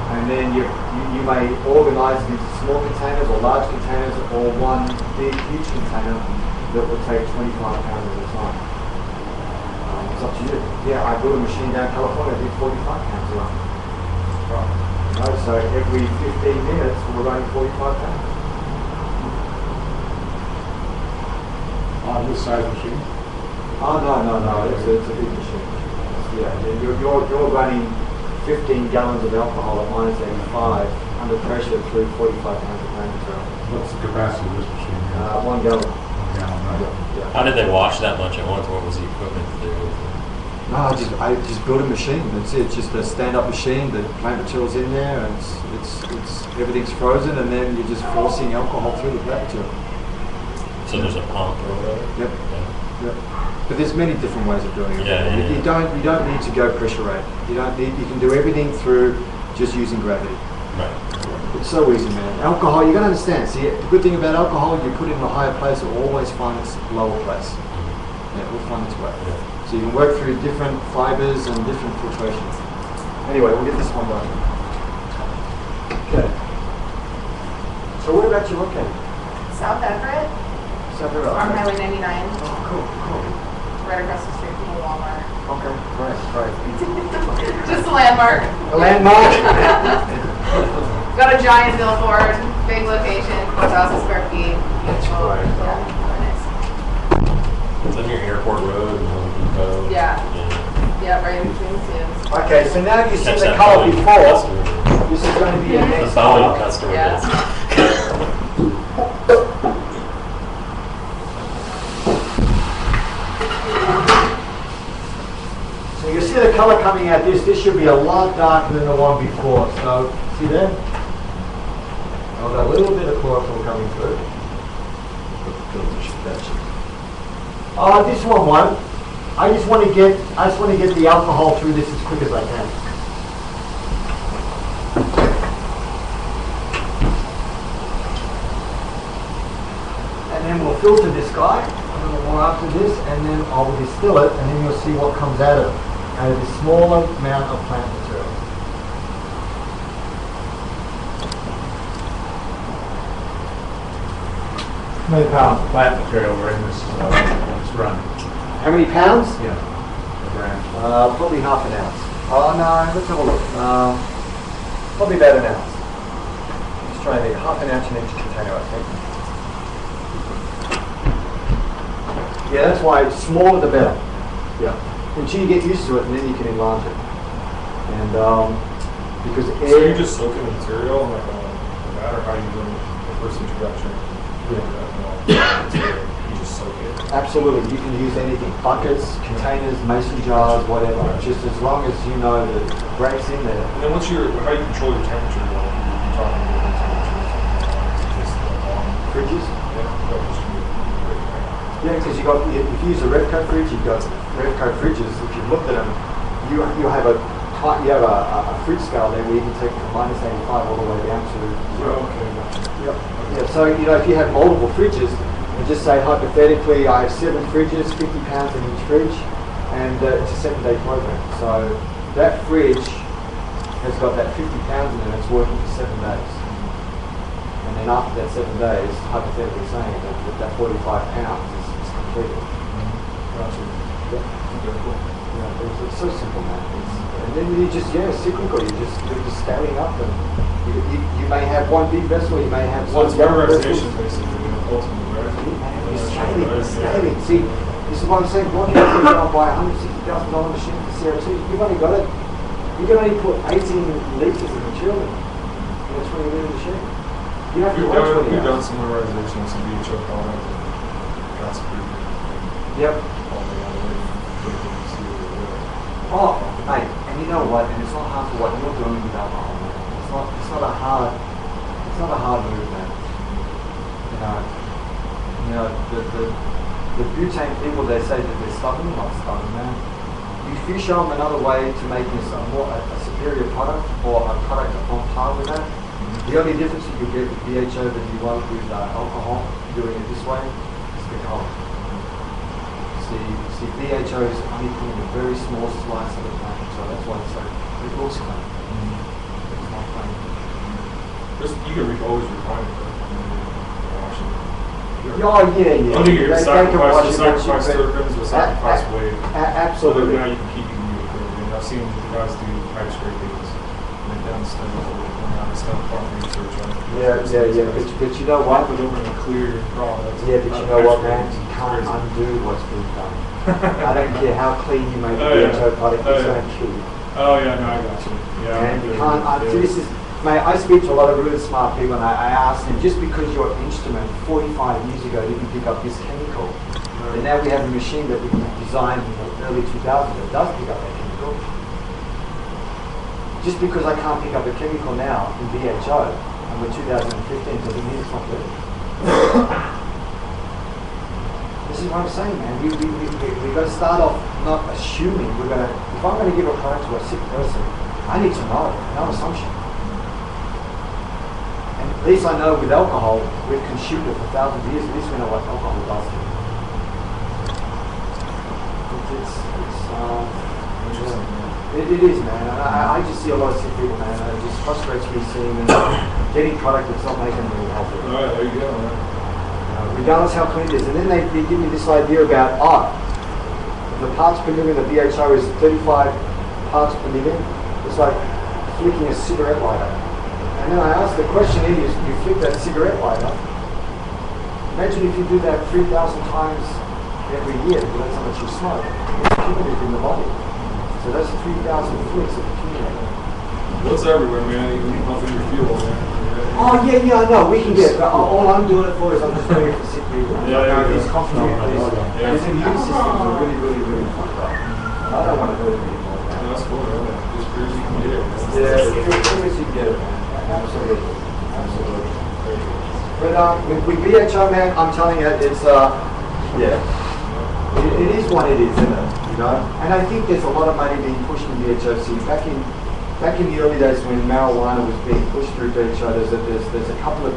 And then you may organize it into small containers or large containers, or one big, huge container that will take 25 pounds at a time. It's up to you. Yeah, I built a machine down in California that did 45 pounds a run. Right. So every 15 minutes we're running 45 pounds. On this size machine? Oh no! It's a big machine. Yeah, you're running 15 gallons of alcohol at minus 85 under pressure through 45 pounds of plant material. What's the capacity of this machine? 1 gallon. 1 gallon, right? Yeah. How did they wash that much at once? What was the equipment to do with it? No, I just built a machine. That's it. It's just a stand-up machine. The plant material's in there, and it's everything's frozen, and then you're just forcing alcohol through the plant material. So there's a pump or whatever? Yep. But there's many different ways of doing it. Yeah, yeah, You don't need to go pressure rate. You can do everything through just using gravity. Right. It's so easy, man. Alcohol, you got to understand. See, the good thing about alcohol, you put it in a higher place, it will always find its lower place. Yeah, it will find its way. So you can work through different fibers and different filtrations. Anyway, we'll get this one done. Okay. So what about your location? South Everett, South Everett. on Highway 99, Oh, cool. right across the street from the Walmart. Okay, great. Just a landmark. A landmark? Got a giant billboard, big location, 4,000 square feet. That's Beautiful. great. Yeah, really nice. It's on your airport road and Home Depot. Yeah. Yeah. Yeah, right in between the two. Okay, so now you've seen Catch the that color Boeing before. customer. This is going to be your The next Boeing color. customer Yeah. does. So you see the color coming out this should be a lot darker than the one before. So, see there? I've got a little bit of chlorophyll coming through. This one won't. I just want to get the alcohol through this as quick as I can. And then we'll filter this guy a little more after this, and then I'll distill it, and then you'll see what comes out of this smaller amount of plant material. How many pounds of plant material were in this run? How many pounds? Yeah. The brand. Probably half an ounce. Oh no, let's have a look. Probably about an ounce. Just try and think. Half an ounce in each container, I think. Yeah, that's why smaller the better. Yeah. Until you get used to it, and then you can enlarge it. And because So you air. just soak in the material like that, or how you do the first introduction? You just soak it. Absolutely, you can use anything. Buckets, containers, mason jars, whatever. Just as long as you know that it breaks in there. And then how do you control your temperature? You're talking about temperature. Just Fridges? yeah, Yeah, because if you use a Revco fridge, you've got Revco fridges. If you've looked at them, you have a fridge scale there where you can take from -85 all the way down to 0. okay, gotcha. Yep. Yeah. So if you have multiple fridges, and just say hypothetically, I have 7 fridges, 50 pounds in each fridge, and it's a 7-day program. So that fridge has got that 50 pounds in it. It's working for 7 days. And then after that 7 days, hypothetically saying that 45 pounds is completed. Gotcha. Yep. Okay, cool. Yeah, it's so simple, man. And then you just, cyclical. You're just scaling up, and you may have one big vessel, you may have So it's one young memorization vessel. basically, ultimately, right? You're scaling. See, this is what I'm saying. Why can't you go and buy a $160,000 machine for CO2? You've only got it. You can only put 18 litres of material in a 20-litre machine. You have to We've wait 20 done hours. some memorization, some BHO products, and that's pretty good. Yep. All the other way, put it in the CO2. Oh, mate, and you know what? And it's not hard for what you're doing with alcohol, man. It's not a hard move, man. You know, the butane people, they say that they're stubborn, not stubborn, man. If you show them another way to make this a superior product, or a product on par with that, the only difference that you get with BHO that you won't with alcohol, doing it this way, is the color. See, BHO is only putting a very small slice of the plant, so that's why it's like, it looks clean. It's not clean. You can always refine it, though. Oh, yeah. I don't think you can They sacrifice can wash it, terpenes or sacrifice weight. Absolutely. But now you can keep using it. And I've seen the guys do pipe scrapings and then down the stem around the stem farm research on it. Yeah. But you know what? Put over in a clear product. Yeah, but you know what, man? You can't undo what's been done. I don't care how clean you make the BHO product, it's going to kill you. Oh yeah, no, I got you. Yeah. And you can't undo this. Mate, I speak to a lot of really smart people, and I ask them, just because your instrument 45 years ago didn't pick up this chemical, and now we have a machine that we designed in the early 2000s that does pick up that chemical. Just because I can't pick up a chemical now in BHO, and we're 2015, doesn't mean it's not good. this is what I'm saying, man. We've got to start off not assuming. If I'm going to give a product to a sick person, I need to know, no assumption. And at least I know with alcohol, we've consumed it for thousands of years, at least we know what alcohol does to you. It is, man. I just see a lot of sick people, man. It just frustrates me seeing them getting product that's not making them really healthy. All right, there you go, man. Regardless how clean it is. And then they give me this idea about, the parts per million of BHO is 35 parts per million. It's like flicking a cigarette lighter. And then I ask the question, you flick that cigarette lighter. Imagine if you do that 3,000 times every year, because that's how much you smoke. It's cumulative in the body. So that's 3,000 flicks of accumulator. What's everywhere, man? You can pump in your fuel, man. Oh, yeah, I know. We can get, all I'm doing it for is I'm just doing it for sick people. These concentrated, these immune systems are really, really, really fucked up. I don't want to hurt them anymore. That's cool, man. Just curious you can get it. Yeah, curious you can get it, man. Absolutely. But with BHO, man, I'm telling you, it's, it is what it is, isn't it? You know? And I think there's a lot of money being pushed in BHO. See, back in the early days when marijuana was being pushed through BHO, there's a couple of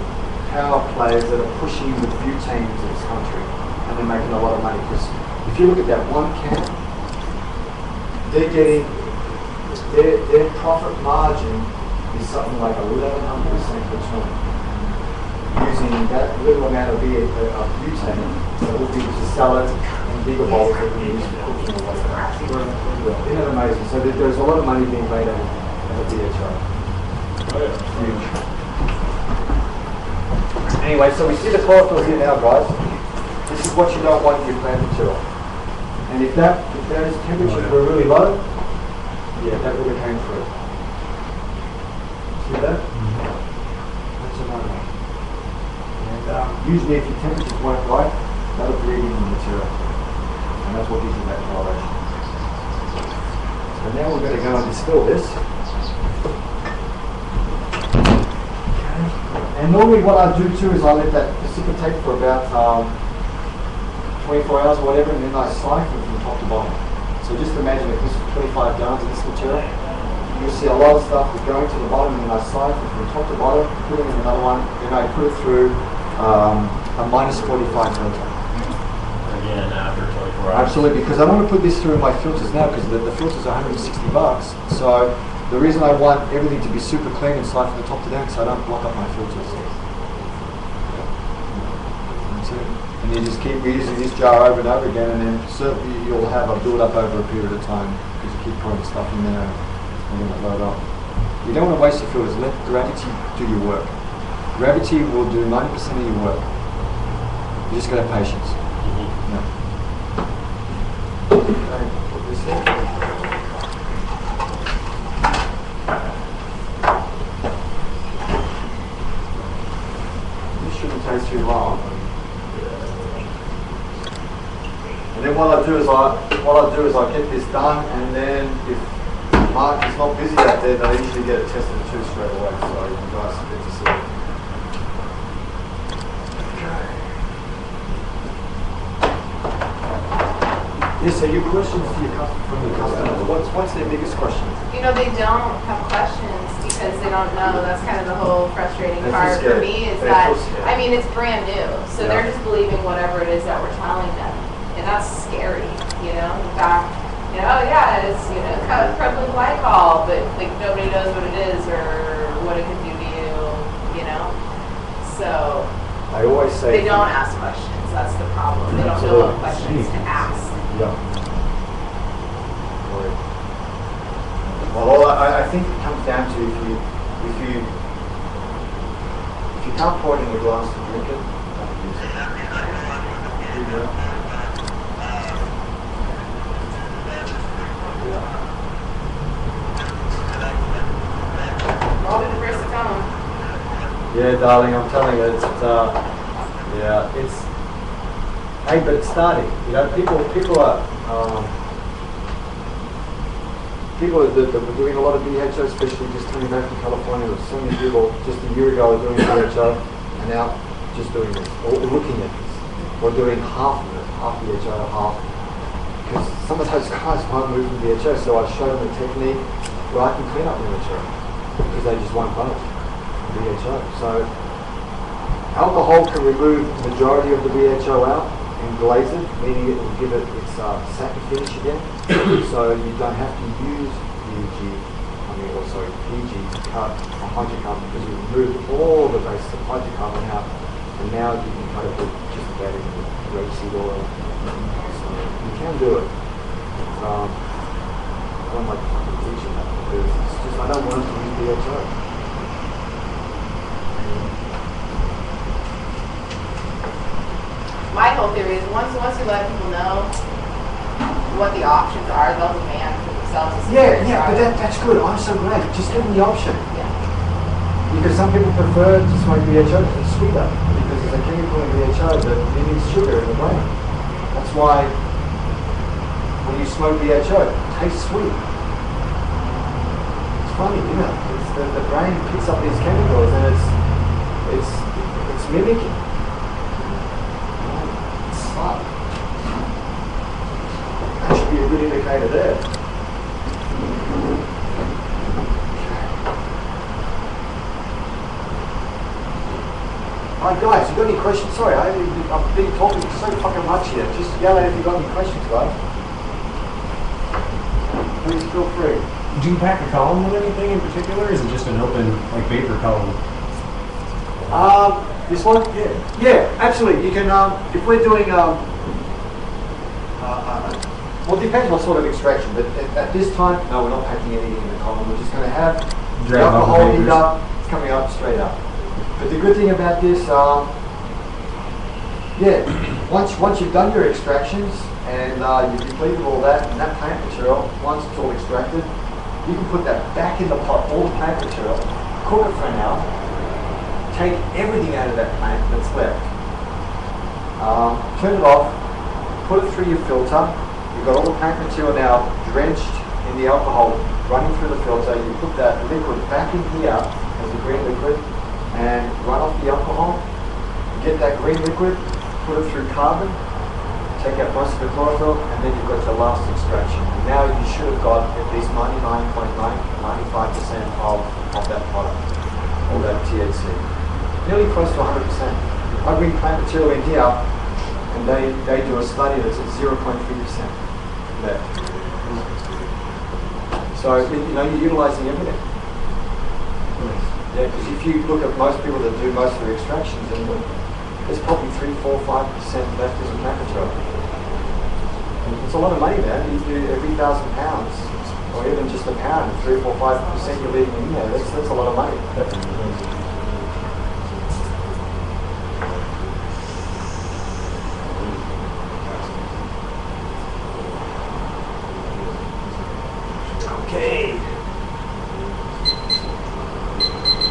power players that are pushing the butane into this country, and they're making a lot of money. Because if you look at that one can, they're getting their profit margin is something like 1,100% return, using that little amount of butane that will be to sell it in bigger bowls that we use for cooking or whatever. Isn't that amazing? So there's a lot of money being made out of BHO. Huge. Anyway, so we see the chlorophyll here now, guys. This is what you don't want in your plant material. And if those temperatures were really low, yeah, that would have came through. See that? That's a no-no. And usually if your temperatures weren't right, that'll bleed in the material. And that's what gives you that coloration. So now we're going to go and distill this. And normally what I do too is I let that precipitate for about 24 hours or whatever, and then I siphon from top to bottom. So just imagine if this is 25 gallons of this material, you'll see a lot of stuff going to the bottom, and then I siphon from top to bottom, put it in another one, then I put it through a minus 45 filter. Again, after 24 hours. Absolutely, because I don't want to put this through my filters now, because the filters are $160. So the reason I want everything to be super clean and siphon the top to down, so I don't block up my filters. That's it. And you just keep reusing this jar over and over again, and then certainly you'll have a build up over a period of time because you keep pouring stuff in there and then it load up. You don't want to waste your filters. Let gravity do your work. Gravity will do 90% of your work. You just got to have patience. Yeah. Okay, put this in. This shouldn't take too long. And then what I do is I get this done, and then if Mark is not busy out there, they usually get it tested too straight away, so you guys get to see it. Okay. Yes, so your questions to from the customers, what's their biggest question? You know, they don't have questions because they don't know. That's kind of the whole frustrating part for me is that, I mean, it's brand new. So they're just believing whatever it is that we're telling them. And that's scary, you know? In fact, you know, yeah, it's, you know, propylene glycol, but like nobody knows what it is or what it can do to you, you know? So I always say they don't ask questions. That's the problem. They don't know what questions to ask. Yeah. Well, I think it comes down to if you can't pour it in a glass to drink it, don't use it. Yeah, darling, I'm telling you, it's hey, but it's starting. You know, people that were doing a lot of BHO, especially just coming back from California. There's so many people just a year ago were doing BHO, and now just doing this or looking at this. or doing half of it, half BHO, half. Because some of those guys won't move from BHO, so I show them a technique where I can clean up BHO because they just won't budge BHO. So alcohol can remove the majority of the BHO out and glaze it, meaning it will give it its satin finish again. So you don't have to use PG to cut a hydrocarbon because you remove all the bases of hydrocarbon out, and now you can cut it with just about any rapeseed oil. So you can do it. I don't like fucking teaching that because it's just I don't want to use BHO. My whole theory is once you let people know what the options are, they'll demand for themselves. But that's good. I'm so glad. Just give them the option. Yeah. Because some people prefer to smoke BHO because it's sweeter. Because there's a chemical in BHO that mimics sugar in the brain. That's why when you smoke BHO, it tastes sweet. It's funny, you know. It's the brain picks up these chemicals and it's mimicking. It's fun. That should be a good indicator there. Alright guys, you got any questions? Sorry, I've been talking so fucking much here. Just yell out if you got any questions, guys. Please feel free. Do you pack a column with anything in particular, or is it just an open, like, vapor column? This one? Yeah, absolutely. You can, if we're doing, well, it depends what sort of extraction, but at this time, no, we're not packing anything in the column. We're just going to have the alcohol heat up, it's coming up, straight up. But the good thing about this, once you've done your extractions and you've completed all that, and that plant material, once it's all extracted, you can put that back in the pot, all the plant material, cook it for an hour, take everything out of that plant that's left, turn it off, put it through your filter. You've got all the plant material now drenched in the alcohol running through the filter. You put that liquid back in here as a green liquid and run off the alcohol. Get that green liquid, put it through carbon, take out most of the chlorophyll, and then you've got your last extraction. And now you should have got at least 99.95% of that product, all that THC. Nearly close to 100%. I bring plant material in here, and they do a study that's at 0.3% left. So, you know, you're utilizing everything. Yeah, because if you look at most people that do most of their extractions, and there's probably 3, 4, 5% left as a plant material. And it's a lot of money, man. You do every 1,000 pounds, or even just a pound, 3, 4, 5% you're leaving in there. That's a lot of money. Okay.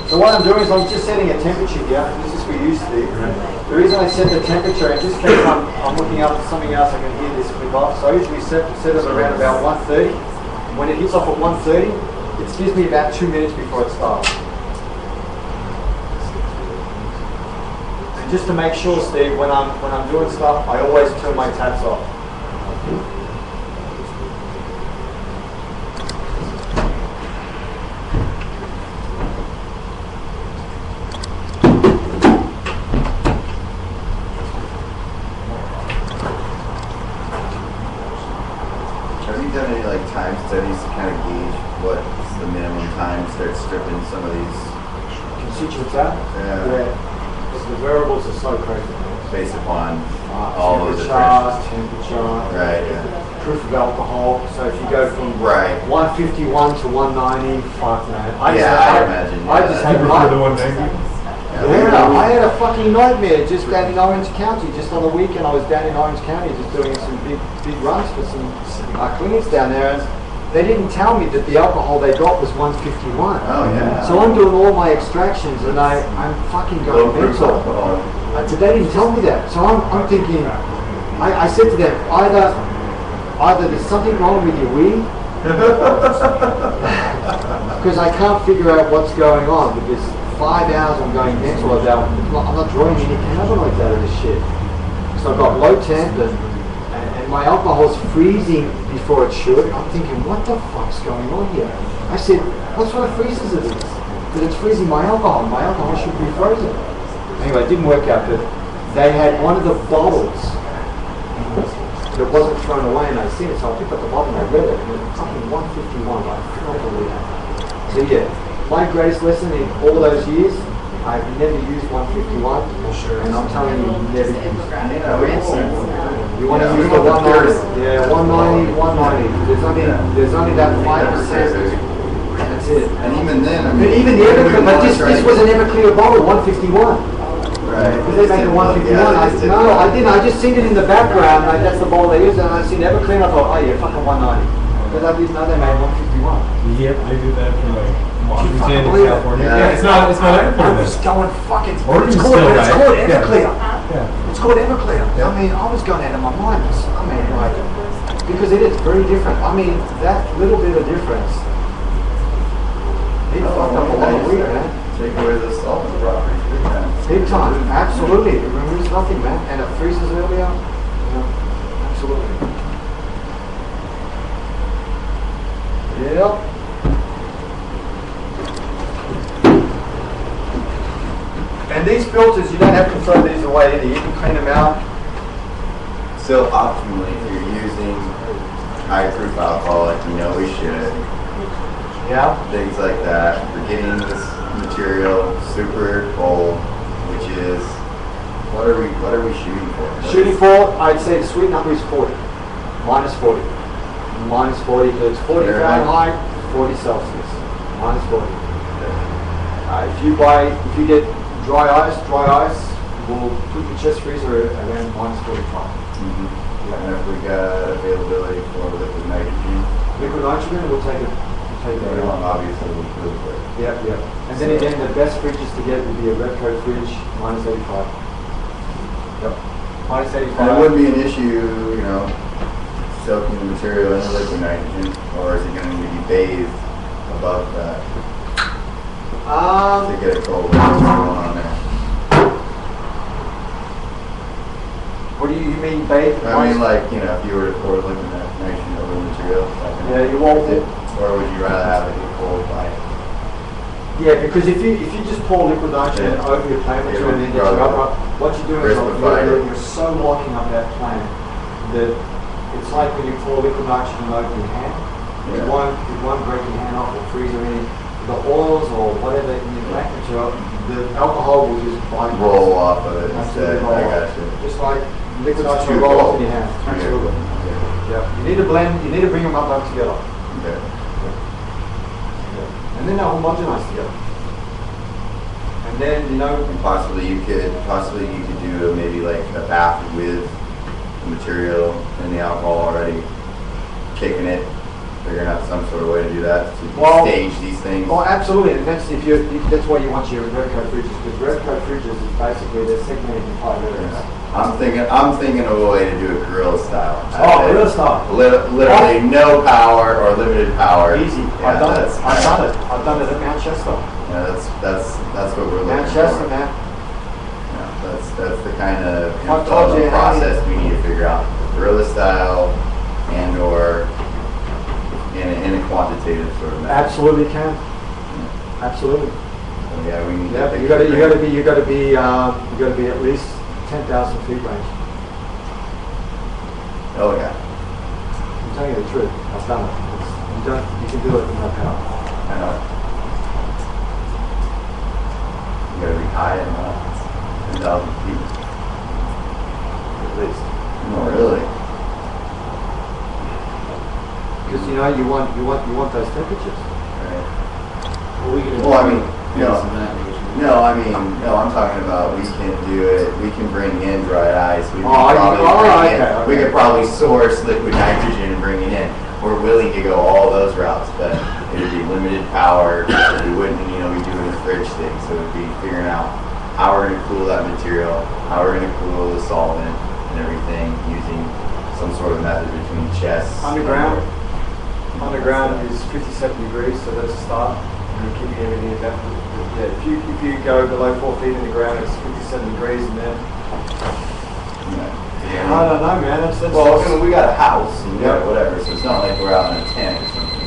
So what I'm doing is I'm just setting a temperature here. This is for you, Steve. The reason I set the temperature, in this case I'm looking up at something else I can hear this click off. So I usually set it around about 1:30. When it hits off at 1:30, it gives me about 2 minutes before it starts. And just to make sure, Steve, when I'm doing stuff, I always turn my taps off. Time studies to kind of gauge what's the minimum time to start stripping some of these constituents out? Yeah. Because the variables are so crazy. Based upon all those temperature, right, proof of alcohol. So if you go from 151 to 190, fuck man. I imagine. I just had the 190. Yeah, I had a fucking nightmare just down in Orange County. Just on the weekend, I was down in Orange County just doing some big runs for some clinics down there, and they didn't tell me that the alcohol they got was 151. Oh yeah. So I'm doing all my extractions, and I'm fucking going mental. They didn't tell me that, so I'm thinking. I said to them, either there's something wrong with your weed, because I can't figure out what's going on with this. 5 hours I'm going mental about. I'm not drawing any cannabinoids out of this shit. So I've got low temp and my alcohol's freezing before it should. I'm thinking, what the fuck's going on here? I said, what sort of freezes it is? Because it's freezing my alcohol. My alcohol should be frozen. Anyway, it didn't work out, but they had one of the bottles that wasn't thrown away, and I seen it, so I picked up the bottle and I read it, and it was fucking 151. I can't believe it. So yeah, my greatest lesson in all those years, I've never used 151, and I'm telling you, never use it. You want to use the 190? Yeah, 190, 190. There's only that 5%. That's it. And even then, I But mean, even the Everclear, but this was an Everclear bottle, 151. right? Because they made the 151. No, I didn't. I just seen it in the background. Like, that's the bottle they used, and I seen Everclear. And I thought, oh yeah, fucking 190. Because I didn't know they made 151. Yep, they do that for like fucking Washington, believe it? California. Yeah. Yeah, it's not I was going fucking. Oregon's It's called still right. Everclear. Yeah. It's called Everclear. Yeah. I mean, I was going out of my mind. I mean, like, because it is very different. I mean, that little bit of difference. He fucked up a lot of weed, man. Take away the solvent properties big time. Big time, absolutely. It removes nothing, man, and it freezes earlier. Absolutely. Yep. And these filters, you don't have to throw these away either. You can clean them out. So optimally, if you're using high proof alcohol, like you know we should, Yeah. things like that, we're getting this material super cold, which is what are we shooting for? Shooting for, I'd say the sweet number is 40. Minus 40. Minus 40, because it's 40 Fahrenheit. Fahrenheit, 40 Celsius. Minus 40. If you get dry ice, we'll put the chest freezer around minus 45. Mm-hmm. And if we got availability for liquid nitrogen, Liquid nitrogen, we'll take it. very long, obviously, we'll do it. Yeah. And then again, the best fridges to get would be a red coat fridge, minus 85. Yep. Minus 85. And it wouldn't be an issue, you know, soaking the material in liquid nitrogen, or is it going to need to be bathed above that to get it cold? What's going on there? What do you mean, bathe? I mean, like, you know, if you were to pour liquid nitrogen over the material, Yeah, you won't. or would you rather have it get cold by? Yeah, because if you just pour liquid nitrogen over your plant material and then get your rubber, what you're doing is you're so locking up that plant that it's like when you pour liquid nitrogen over your hand. It won't break your hand off or freeze or anything. The oils or whatever in your plant material, the alcohol will just bind. Roll off of it instead. Absolutely roll I off. got you. Just like liquid It's nitrogen too roll off cold. in your hand. Too Absolutely. cold. Yeah. You need to blend. You need to bring them up together. Okay. And then they'll homogenize together. And then, And possibly you could do maybe like a bath with the material and the alcohol already, kicking it. They're gonna have some sort of way to do that to stage these things. Oh, absolutely. And that's that's why you want your red coat fridges, because red coat fridges is basically they're segmented in 5 areas. I'm thinking of a way to do it guerrilla style. Oh, guerrilla style. Literally no power or limited power. Easy. Yeah, I've done it. I've done it at Mount Chester. Yeah, that's what we're looking Mount Chester, for. man. Yeah, that's the kind of I've told you how process we need to figure out. Guerrilla style and or in a quantitative sort of method. Absolutely can. Absolutely. So, yeah, we need Yeah, to you got to be at least 10,000 feet range. Oh yeah. I'm telling you the truth. I've done it. You can do it with no power. I know. You gotta be high enough. 10,000 feet. At least. Oh really? Because you want those temperatures. Right. Well, I mean, I'm talking about we can do it. We can bring in dry ice. We could probably source liquid nitrogen and bring it in. We're willing to go all those routes, but it would be limited power. We wouldn't, be doing a fridge thing. So it would be figuring out how we're going to cool that material, how we're going to cool the solvent and everything using some sort of method between chests. Underground is 57 degrees, so that's a start. And you're keeping everything at that. Yeah, if you go below 4 feet in the ground, it's 57 degrees, and then I don't know, man. That's well, I mean, we got a house and we got whatever, so it's not like we're out in a tent or something.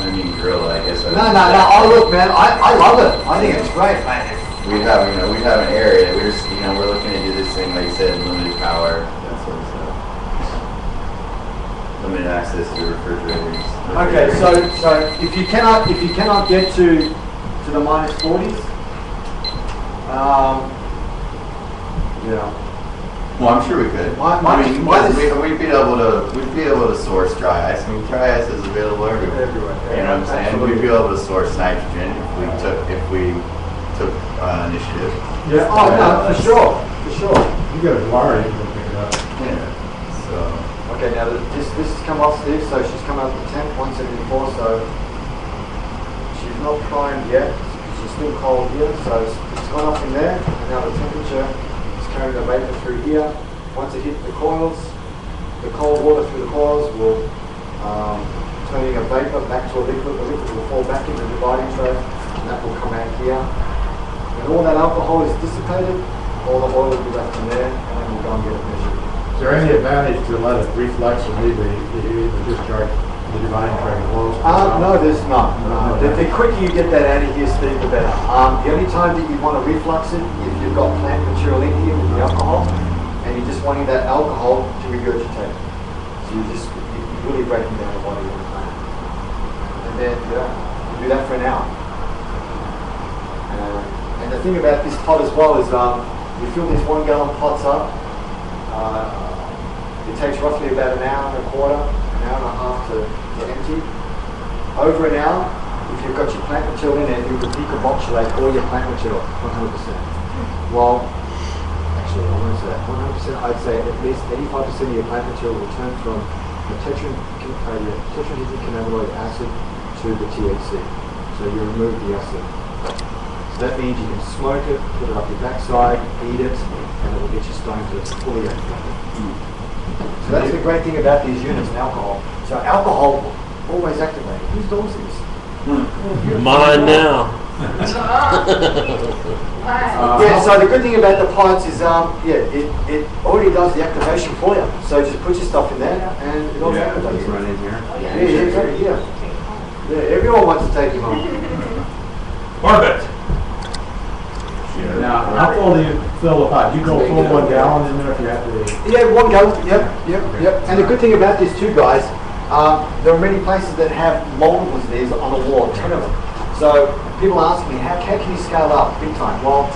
I mean, grill, I guess. No. Oh, look, man, I love it. I think it's great. We have an area. We're just, we're looking to do this thing, like you said, limited power, that sort of stuff. Limited access to refrigerators. Okay, so if you cannot get to the minus 40s, Well, I'm sure we could. We'd be able to source dry ice. I mean, dry ice is available everywhere. You know what I'm saying? Absolutely. We'd be able to source nitrogen if we took initiative. Yeah. Oh, no, for sure. You got a wire, you can pick it up. Yeah. So. Okay, now this has come off, Steve, so she's come out the temp, 174, so she's not primed yet. She's still cold here, so it's gone up in there, and now the temperature is carrying the vapor through here. Once it hits the coils, the cold water through the coils will turning a vapor back to a liquid. The liquid will fall back into the dividing tray, and that will come out here. When all that alcohol is dissipated, all the oil will be left in there, and then we'll go and get it measured. Is there any advantage to let it reflex and leave the discharge, the dividing tray closed? No, there's not. No. The quicker you get that out of here, Steve, the better. The only time that you want to reflux it, if you've got plant material in here with the alcohol, and you're just wanting that alcohol to regurgitate. So you're really breaking down the body of the plant. And then, you do that for an hour. And the thing about this pot as well is, you fill these 1 gallon pots up. It takes roughly about an hour and a quarter, an hour and a half to empty. Over an hour, if you've got your plant material in there, you can decarbonate all your plant material 100%. Well, actually, I won't say that 100%. I'd say at least 85% of your plant material will turn from the tetrahedral cannabinoid acid to the THC. So you remove the acid. So that means you can smoke it, put it up your backside, eat it, and it will get you stoned to fully activated. So that's the great thing about these units and alcohol. So alcohol always activated. Whose doors is this? Mine now. So the good thing about the pods is, it already does the activation for you. So just put your stuff in there, and it all activates. Just run in here. Yeah, everyone wants to take you home. Perfect. Now, how full do you fill the pot? You go full 1 gallon in there if you have to? Yeah, 1 gallon. Yep. And the good thing about this too, guys, there are many places that have multiples of these on the wall, 10 of them. So people ask me, how can you scale up big time? Well,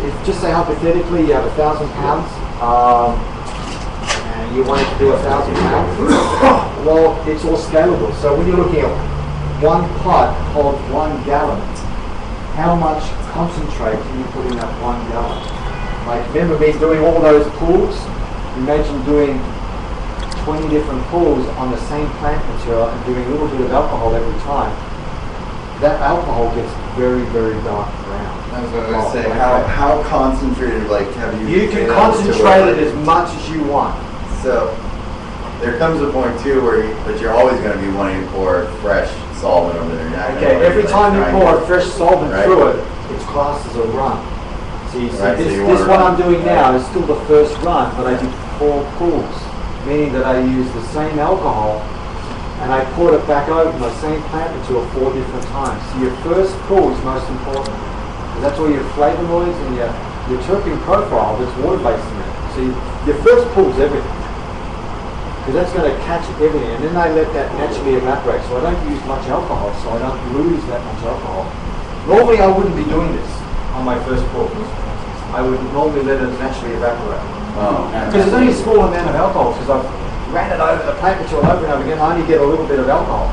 if just say hypothetically you have 1,000 pounds, and you want it to do 1,000 pounds, well, it's all scalable. So when you're looking at one pot hold 1 gallon, how much concentrate can you put in that 1 gallon? Like, remember me doing all those pools? Imagine doing 20 different pools on the same plant material and doing a little bit of alcohol every time. That alcohol gets very, very dark brown. I was going to say, how concentrated, have you... You can concentrate it as much as you want. So, there comes a point too where you're always going to be wanting to pour fresh solvent over there. Okay, every time you pour a fresh solvent through it, it's classed as a run. See, this what I'm doing now is still the first run, but I did 4 pools, meaning that I used the same alcohol and I poured it back over the same plant material 4 different times. So your first pool is most important, because that's all your flavonoids and your terpene profile that's water-based in it. So your first pool is everything, because that's going to catch everything, and then I let that naturally evaporate. So I don't use much alcohol, so I don't lose that much alcohol. Normally I wouldn't be doing this on my first pool. I would normally let it naturally evaporate. Because there's only a small amount of alcohol, because I've ran it over the plant material over and over again, I only get a little bit of alcohol.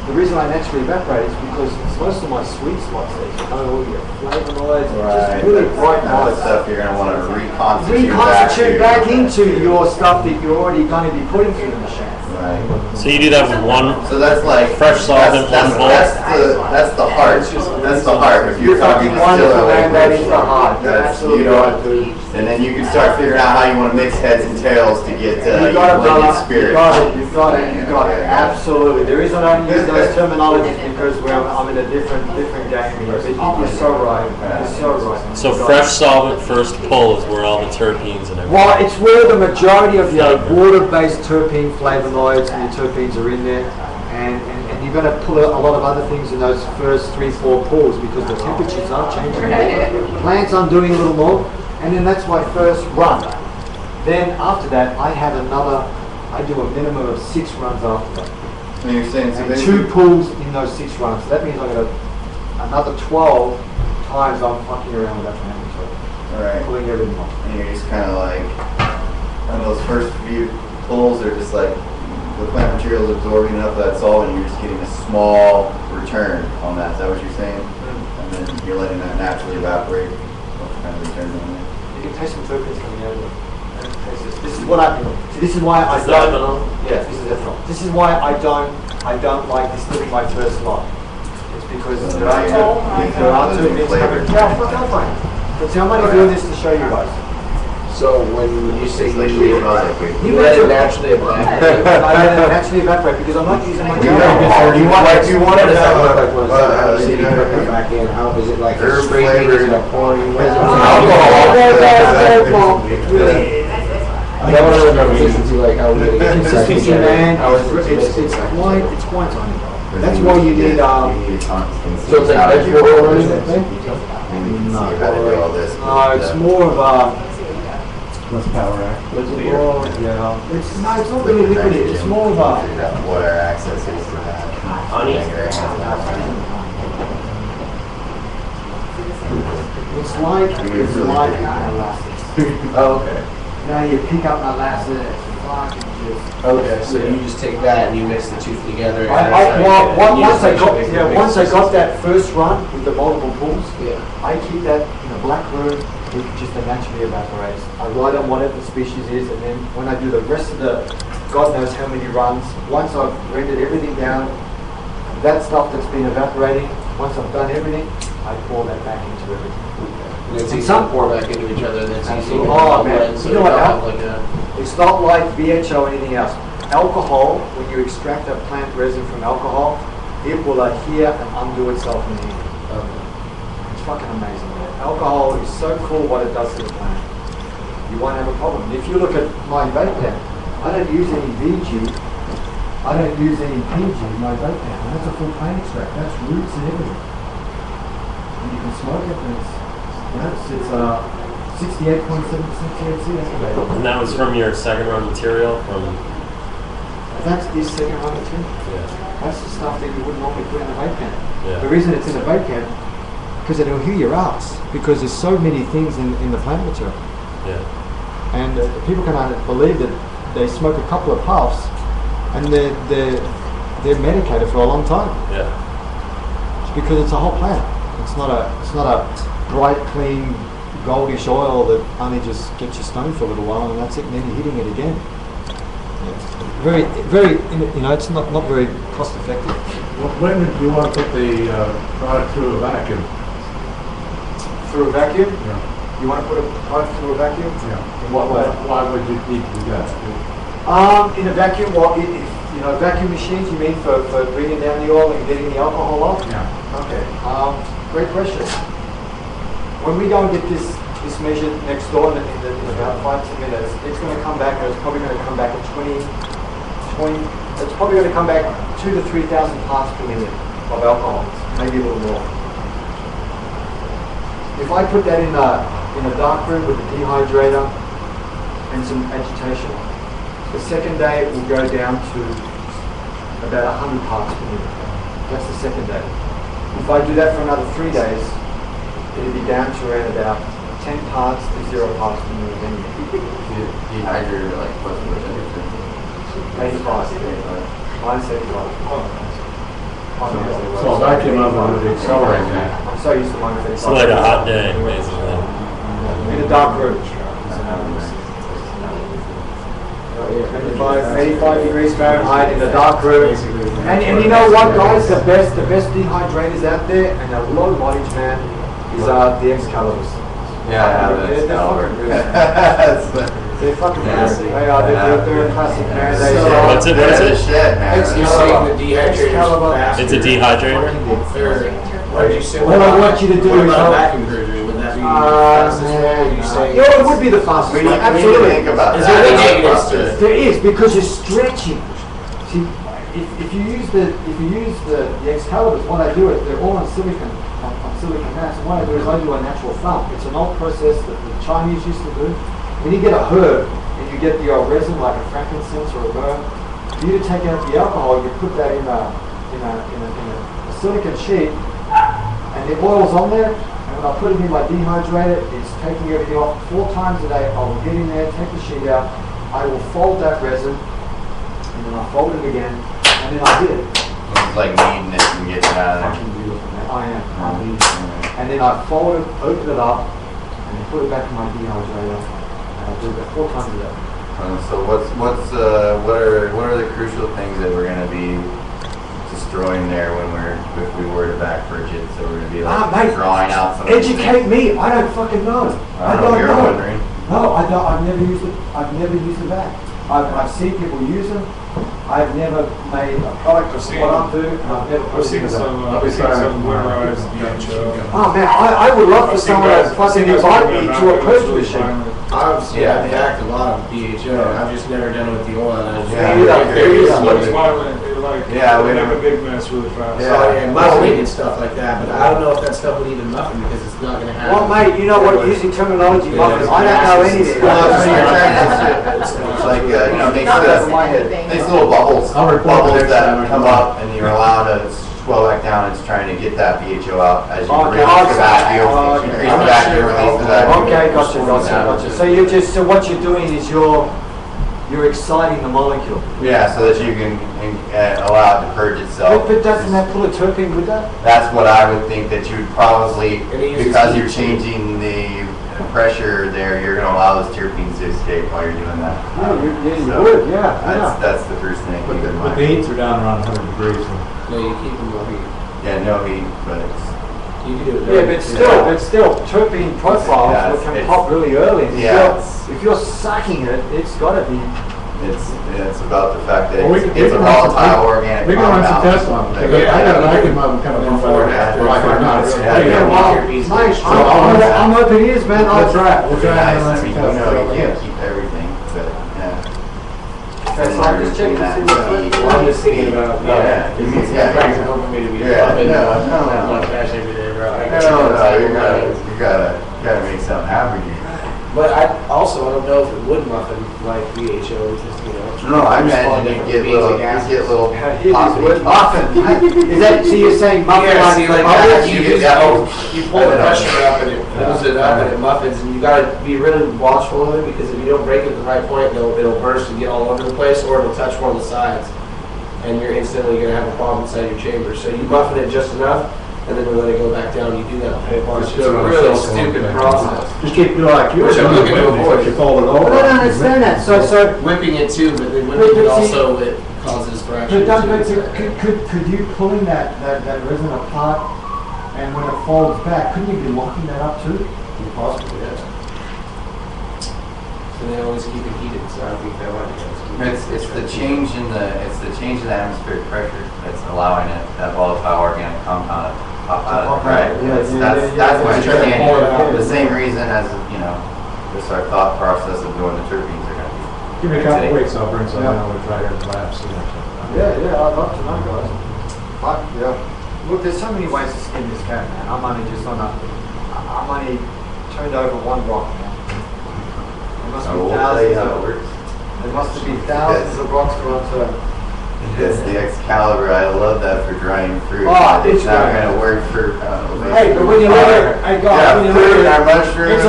The reason I naturally evaporate is because most of my sweet spots, all your flavonoids, just really bright notes. Stuff you're going to want to reconstitute back into your stuff that you're already going to be putting through the machine. Right. So you do that with one. So that's like fresh solvent, one bowl. That's the heart. That's the heart. If you're talking one distiller, that is the heart. that's Absolutely right. And then you can start figuring out how you want to mix heads and tails to get You your got it, blended brother. spirit. You got it. Absolutely. The reason I don't use those terminologies because I'm in a different game here. But you're so right. You're so right. So fresh solvent first pull is where all the terpenes and everything. Well, it's where the majority of your water-based terpene flavonoids and your terpenes are in there. And you're going to pull a lot of other things in those first 3-4 pulls because the temperatures are changing. Plants I'm doing a little more, and then that's my first run. Then after that, I do a minimum of 6 runs after that. And you're saying so And basically- 2 pulls in those 6 runs. So that means I'm going to another 12 times I'm fucking around with that plant material. Alright. Pulling everything off. And you're just kind of like, on those first few pulls are just like, the plant material is absorbing enough of that solvent, and you're just getting a small return on that. Is that what you're saying? And then you're letting that naturally evaporate. What kind of return on that? You can taste some terpenes coming out of it. This is what this is why I Is don't. that ethanol? Yeah, this is ethanol. This is why I don't like distilling my first lot. It's because there are terpenes coming. Yeah, fuck fine. But see, I'm only doing this to show you guys. So when you say It's like you let it naturally evaporate. I let it naturally evaporate because I'm not using my Do gel. you want it to have how does it come back in? How is it like Herb straight? Is it flavored. a pouring? Really? I don't want to know consistency like how we get it. Consistency, man. It's quite tiny. That's why you need So it's like vegetable oil or anything? No, it's more of a. Less power act. Yeah. It's not really liquid. It's more of a. What our access is to that. Honey. It's like molasses. Oh, okay. Now you pick up molasses. Fucking just. Okay, so you just take that and you mix the two together. Once I got that first run with the multiple pulls, Yeah. I keep that in a black room. It just naturally evaporates. I write on whatever the species is, and then when I do the rest of the, God knows how many runs, once I've rendered everything down, that stuff that's been evaporating, once I've done everything, I pour that back into everything. And it's And easy some- to pour back into each other and it's easy to Oh, man. blend, so You know you what, don't Al? have like a... It's not like VHO or anything else. Alcohol, when you extract a plant resin from alcohol, it will adhere and undo itself in the ink. It's fucking amazing. Alcohol is so cool what it does to the plant. You won't have a problem. If you look at my vape pen, I don't use any VG, I don't use any PG in my vape pen. And that's a full plant extract. That's roots and everything. And you can smoke it and it's 68.7% THC. That's available. And that was from your second run material from. That's this second run material. Yeah. That's the stuff that you wouldn't normally put in a vape pen. Yeah. The reason it's in a vape pen, because it'll heal your ass. Because there's so many things in the plant material. Yeah. And people cannot believe that they smoke a couple of puffs and they're medicated for a long time. Yeah. It's because it's a whole plant. It's not a bright, clean, goldish oil that only just gets you stoned for a little while and that's it, and then you're hitting it again. Very, it's not very cost effective. When do you want to put the product through a vacuum? Through a vacuum? Yeah. You want to put a product through a vacuum? Yeah. In what way? Why would you need to do that? In a vacuum, vacuum machines, you mean for bringing down the oil and getting the alcohol off? Yeah. Okay. Great question. When we go and get this measured next door in about 5-10 minutes, it's going to come back, and it's probably going to come back at 20, it's probably going to come back 2,000 to 3,000 parts per million of alcohol, maybe a little more. If I put that in a dark room with a dehydrator and some agitation, the second day it will go down to about 100 parts per million. That's the second day. If I do that for another 3 days, it'll be down to around about 10 parts to 0 parts per million anyway. Dehydrator, like, what's the temperature? 85. Minus 85. So a vacuum oven would accelerate that. I'm so used to minus 85. It's like a hot day, basically. In a dark room. 85 degrees Fahrenheit in a dark room. And you know what, guys? The best dehydrators out there, and a low wattage, man, is the Excaliburs. Yeah, I have that. They're fucking good. They're fucking Nasty. good. They are. They're a classic, man. They So- are. What's it? They're the shit, man. You're saying the dehydrator faster. It's a dehydrator. What did you say? What I want you to do What is about help- vacuum surgery? Would that be the fastest way? You say? Yeah, it would be the fastest We way. need to Absolutely. think about Is that. there any negatives process. to it? There is, because you're stretching. See, if you use the Excaliburs, what I do is they're all on silicon mats, and what I do is I do a natural thumb. It's an old process that the Chinese used to do. When you get a herb and you get the old resin like a frankincense or a myrrh, for you to take out the alcohol, you put that in a silicon sheet, and the oil's on there. And when I put it in my dehydrator, it's taking everything off 4 times a day. I will get in there, take the sheet out. I will fold that resin, and then I fold it again, and then I hit it. It's like kneading it and getting it out of there. Fucking beautiful, man. I am. And then I fold it, open it up, and then put it back in my dehydrator. And I do that 4 times a day. So what are the crucial things that we're gonna be destroying there if we were to back purge it? So we're gonna be like Mate, drawing out some of these educate things? me. I don't fucking know. I don't know. You're wondering. No, I don't. I've never used it. I've never used it back. I've seen people use them. I've never made a product of what I'm doing. And I've never put I've it seen in the some winterized DHO. Oh man, I would love for I've seen someone guys- to fucking I've seen guys invite put me them to a out purge there, it's machine. really Obviously, Yeah. I've hacked a lot of DHO. I've just never done it with the oil. And I just Yeah. It's Yeah. like violent, it like, Yeah, we they make don't- a big mess really fast. Yeah. and muffling and stuff like that. But I don't know if that stuff would even muffin because it's not going to have. Well, mate, you know what? Using terminology, muffins. I don't know anything. Well, it's like, makes little bubbles. I'll report Bubbles next time I that come come up and you're allowed to swell back down. It's trying to get that BHO out as you Okay, release the vacuum. okay. Increase the vacuum, release the vacuum. Okay, gotcha. So what you're doing is you're exciting the molecule. Yeah, so that you can allow it to purge itself. But doesn't that pull a terpene with that? That's what I would think that you would probably, And it uses because heat. you're changing the pressure there, you're going to allow those terpenes to escape while you're doing that. You So would, yeah. That's the first thing. But keep the, in but mind. the heats are down around 100 degrees. So. No, you keep them over. Yeah, no heat, but it's. You can do it. Yeah, but still, terpene profiles Yeah, can it's- pop really early. Yeah. If you're sucking it, it's got to be. It's about the fact that Well, we it's can run volatile some- organic We can run some compound. tests on it. Yeah. I got an vacuum oven coming And in before and after. like right now. It's- Yeah, yeah, yeah. Well, Terpenes mate, get I'm open ears, man. We'll try it. We'll try it. Nice. and run I some mean, tests. you can't keep everything, but yeah. Okay, so I'm just checking to see what's Well, I'm just thinking about. Yeah. You guys are hoping me to be. Yeah, popping no, up no. my cash every day, bro. You gotta make something happen here. But I don't know if it would muffin like BHO, just, you know. No, I imagine you get little With muffin. Is that, so you're saying muffin Yeah, like see, like bubbles? that, you use that, you pull the pressure up and it pulls it up and it muffins, and you gotta be really watchful of it, because if you don't break it at the right point, it'll burst and get all over the place, or it'll touch one of the sides, and you're instantly gonna have a problem inside your chamber. So you muffin it just enough, and then you let it go back down, you do that a whole bunch. It's a really stupid process. Just keep doing like you Which I'm looking to avoid. You fold it I over. don't understand that. So, Whipping it too, but then whipping it also, it causes fractures. could you pulling that resin apart, and when it folds back, couldn't you be locking that up too? You possibly, yeah. So they always keep it heated, so I think that might be It's the change in the atmospheric pressure that's allowing that volatile organic compound to pop out of it. Right. That's what you're saying. The same reason as just our thought process of doing the terpenes are going to be. Give me a couple weeks, I'll bring some down and try here in the lab. See Yeah, I'd love to know, guys. But, yeah. Look, there's so many ways to skin this cat, man. I'm only turned over one rock, man. There must be We'll tell you thousands how it of, works. there must be thousands of rocks to unturn. It's the Excalibur. I love that for drying fruit. Oh, It's not great. going to work for. Hey, but when you look at, hey guys, when you look fruit, at our mushrooms. it's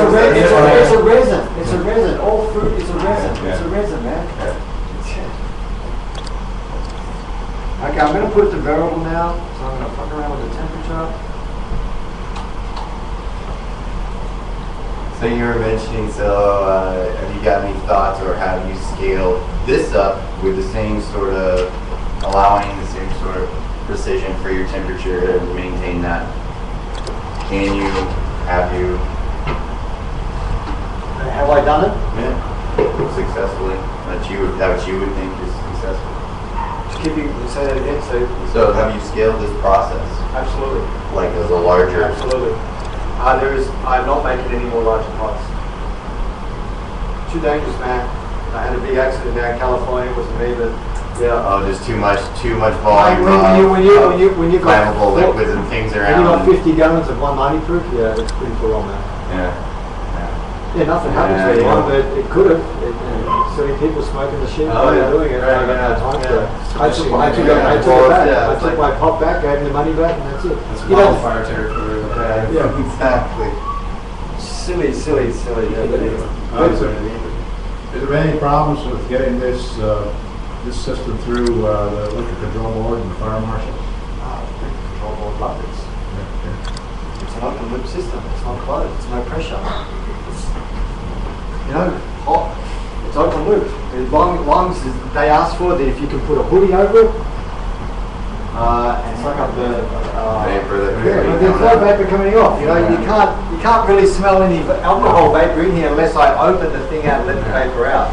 a resin. It's a resin. All fruit is a resin. It's a resin, man. Okay, I'm gonna put it to variable now, so I'm gonna fuck around with the temperature. So you were mentioning, have you got any thoughts, or have you scaled this up with the same sort of, allowing the same sort of precision for your temperature to maintain that? Have you done it? Yeah. Successfully. That you would think is successful. Just keep you say that again. So have you scaled this process? Absolutely. Like as a larger? Absolutely. I'm not making any more larger pots. Too dangerous, man. I had a big accident down in California. It wasn't me, but yeah. Oh, just too much volume. When you got flammable liquids and things when around. you got 50 gallons of 190 proof, yeah, it's pretty full on, man. Yeah. Yeah, nothing happens Yeah, to anyone, yeah. but it could have. Silly people smoking the shit while they're doing it. I don't have time for it. I took it back. I took my pot back, gave them the money back, and that's it. That's You know, wildfire territory. Yeah. Exactly. Silly. Yeah, but anyway. Is there any problems with getting this system through the liquor control board and the fire marshal? Control board love this. It's an open loop system. It's not closed. It's no pressure. It's, hot. It's open loop. As long as they ask for it, if you can put a hoodie over it and suck up the Vapor there's no vapor coming off. You can't really smell any alcohol vapor in here unless I open the thing out and let the vapor out.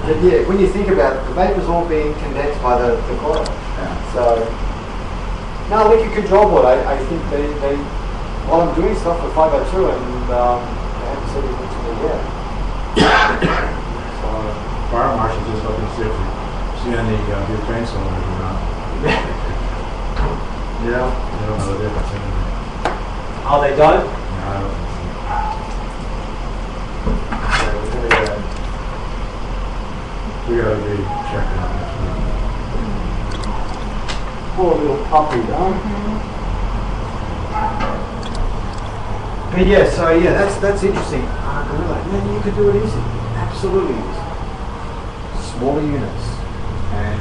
But yeah, when you think about it, the vapor's all being condensed by the coil. Yeah. So, no, liquor control board, I think they while I'm doing stuff with 502 and they haven't said anything to me yet. So, Fire marshal's just looking to see if you see any butane cylinders or not. yeah. They don't know the difference anyway. Oh, they don't? No, I don't think Okay, we're gonna go. so. We gotta be checking out next week. Poor little puppy, huh? But yeah, that's interesting. Gorilla, man, you could do it easy. Absolutely easy. Smaller units. And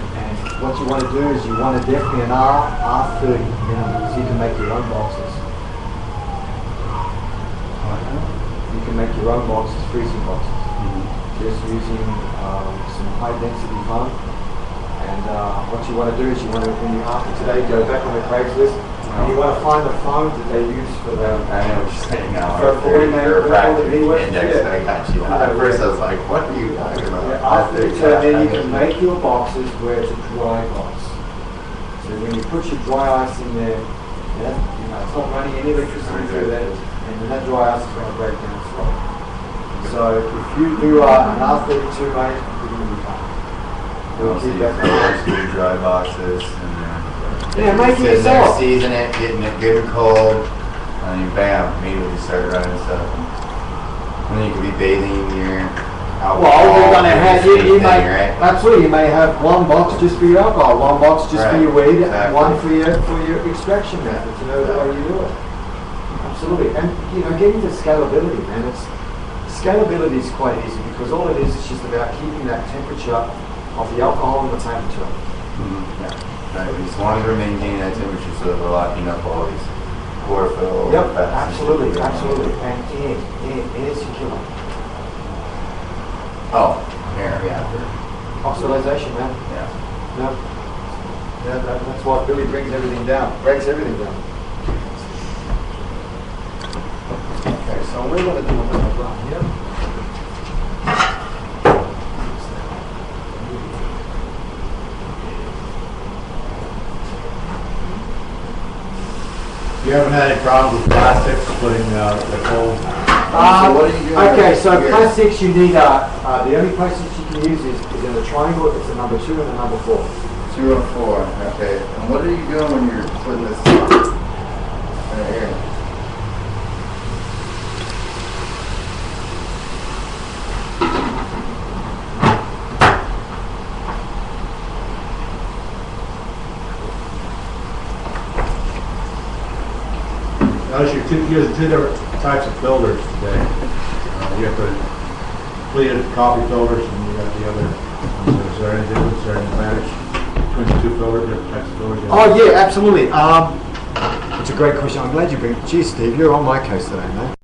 what you want to do is you want to definitely an R30 minimum, so you can make your own boxes. You can make your own boxes, freezing boxes. Just using some high density foam. And what you want to do is when you after today, go back on the Craigslist, and you want to find the foam that they use for the I know what you're saying now. For a 40 man Index, I got you. At first I was like, what are you talking about? after then you can make your boxes where it's a dry box. So when you put your dry ice in there, it's not running any electricity through that, and then that dry ice is going to break down slowly. So if you do an R32, mate, you're going to be fine. We'll keep that dry boxes and yeah, make it sitting there, yourself. season it, getting it good and cold, and then bam, immediately start running stuff. And then you could be bathing your alcohol. Well, you're going to have, you may, right? absolutely, you may have one box just for your alcohol, one box just for your weed, and exactly. one for your extraction method, to know how you do it. Absolutely, and getting to scalability, man, scalability is quite easy because all it is just about keeping that temperature of the alcohol and the temperature. Yeah. Right. As long as we're maintaining that temperature so that we're locking up all these chlorophyll. Yep, absolutely. And air's your killer. Oh, air, yeah. Oxidization, man. Yeah. Yep. Yeah, that's why Billy brings everything down, breaks everything down. Okay, so we're going to do a little run here. You haven't had any problems with plastics putting the cold? So what are you doing? Okay, so plastics you need, the only plastics you can use is in the triangle, it's a number 2 and a number 4. 2 and 4, okay. And what are you doing when you're putting this right here? Notice you're using two different types of filters today. You have the completed coffee filters and you got the other ones. Is there any difference, is there any advantage between the two filters, different types of filters? Oh yeah, absolutely. It's a great question. I'm glad you bring it. Geez, Steve, you're on my case today, mate.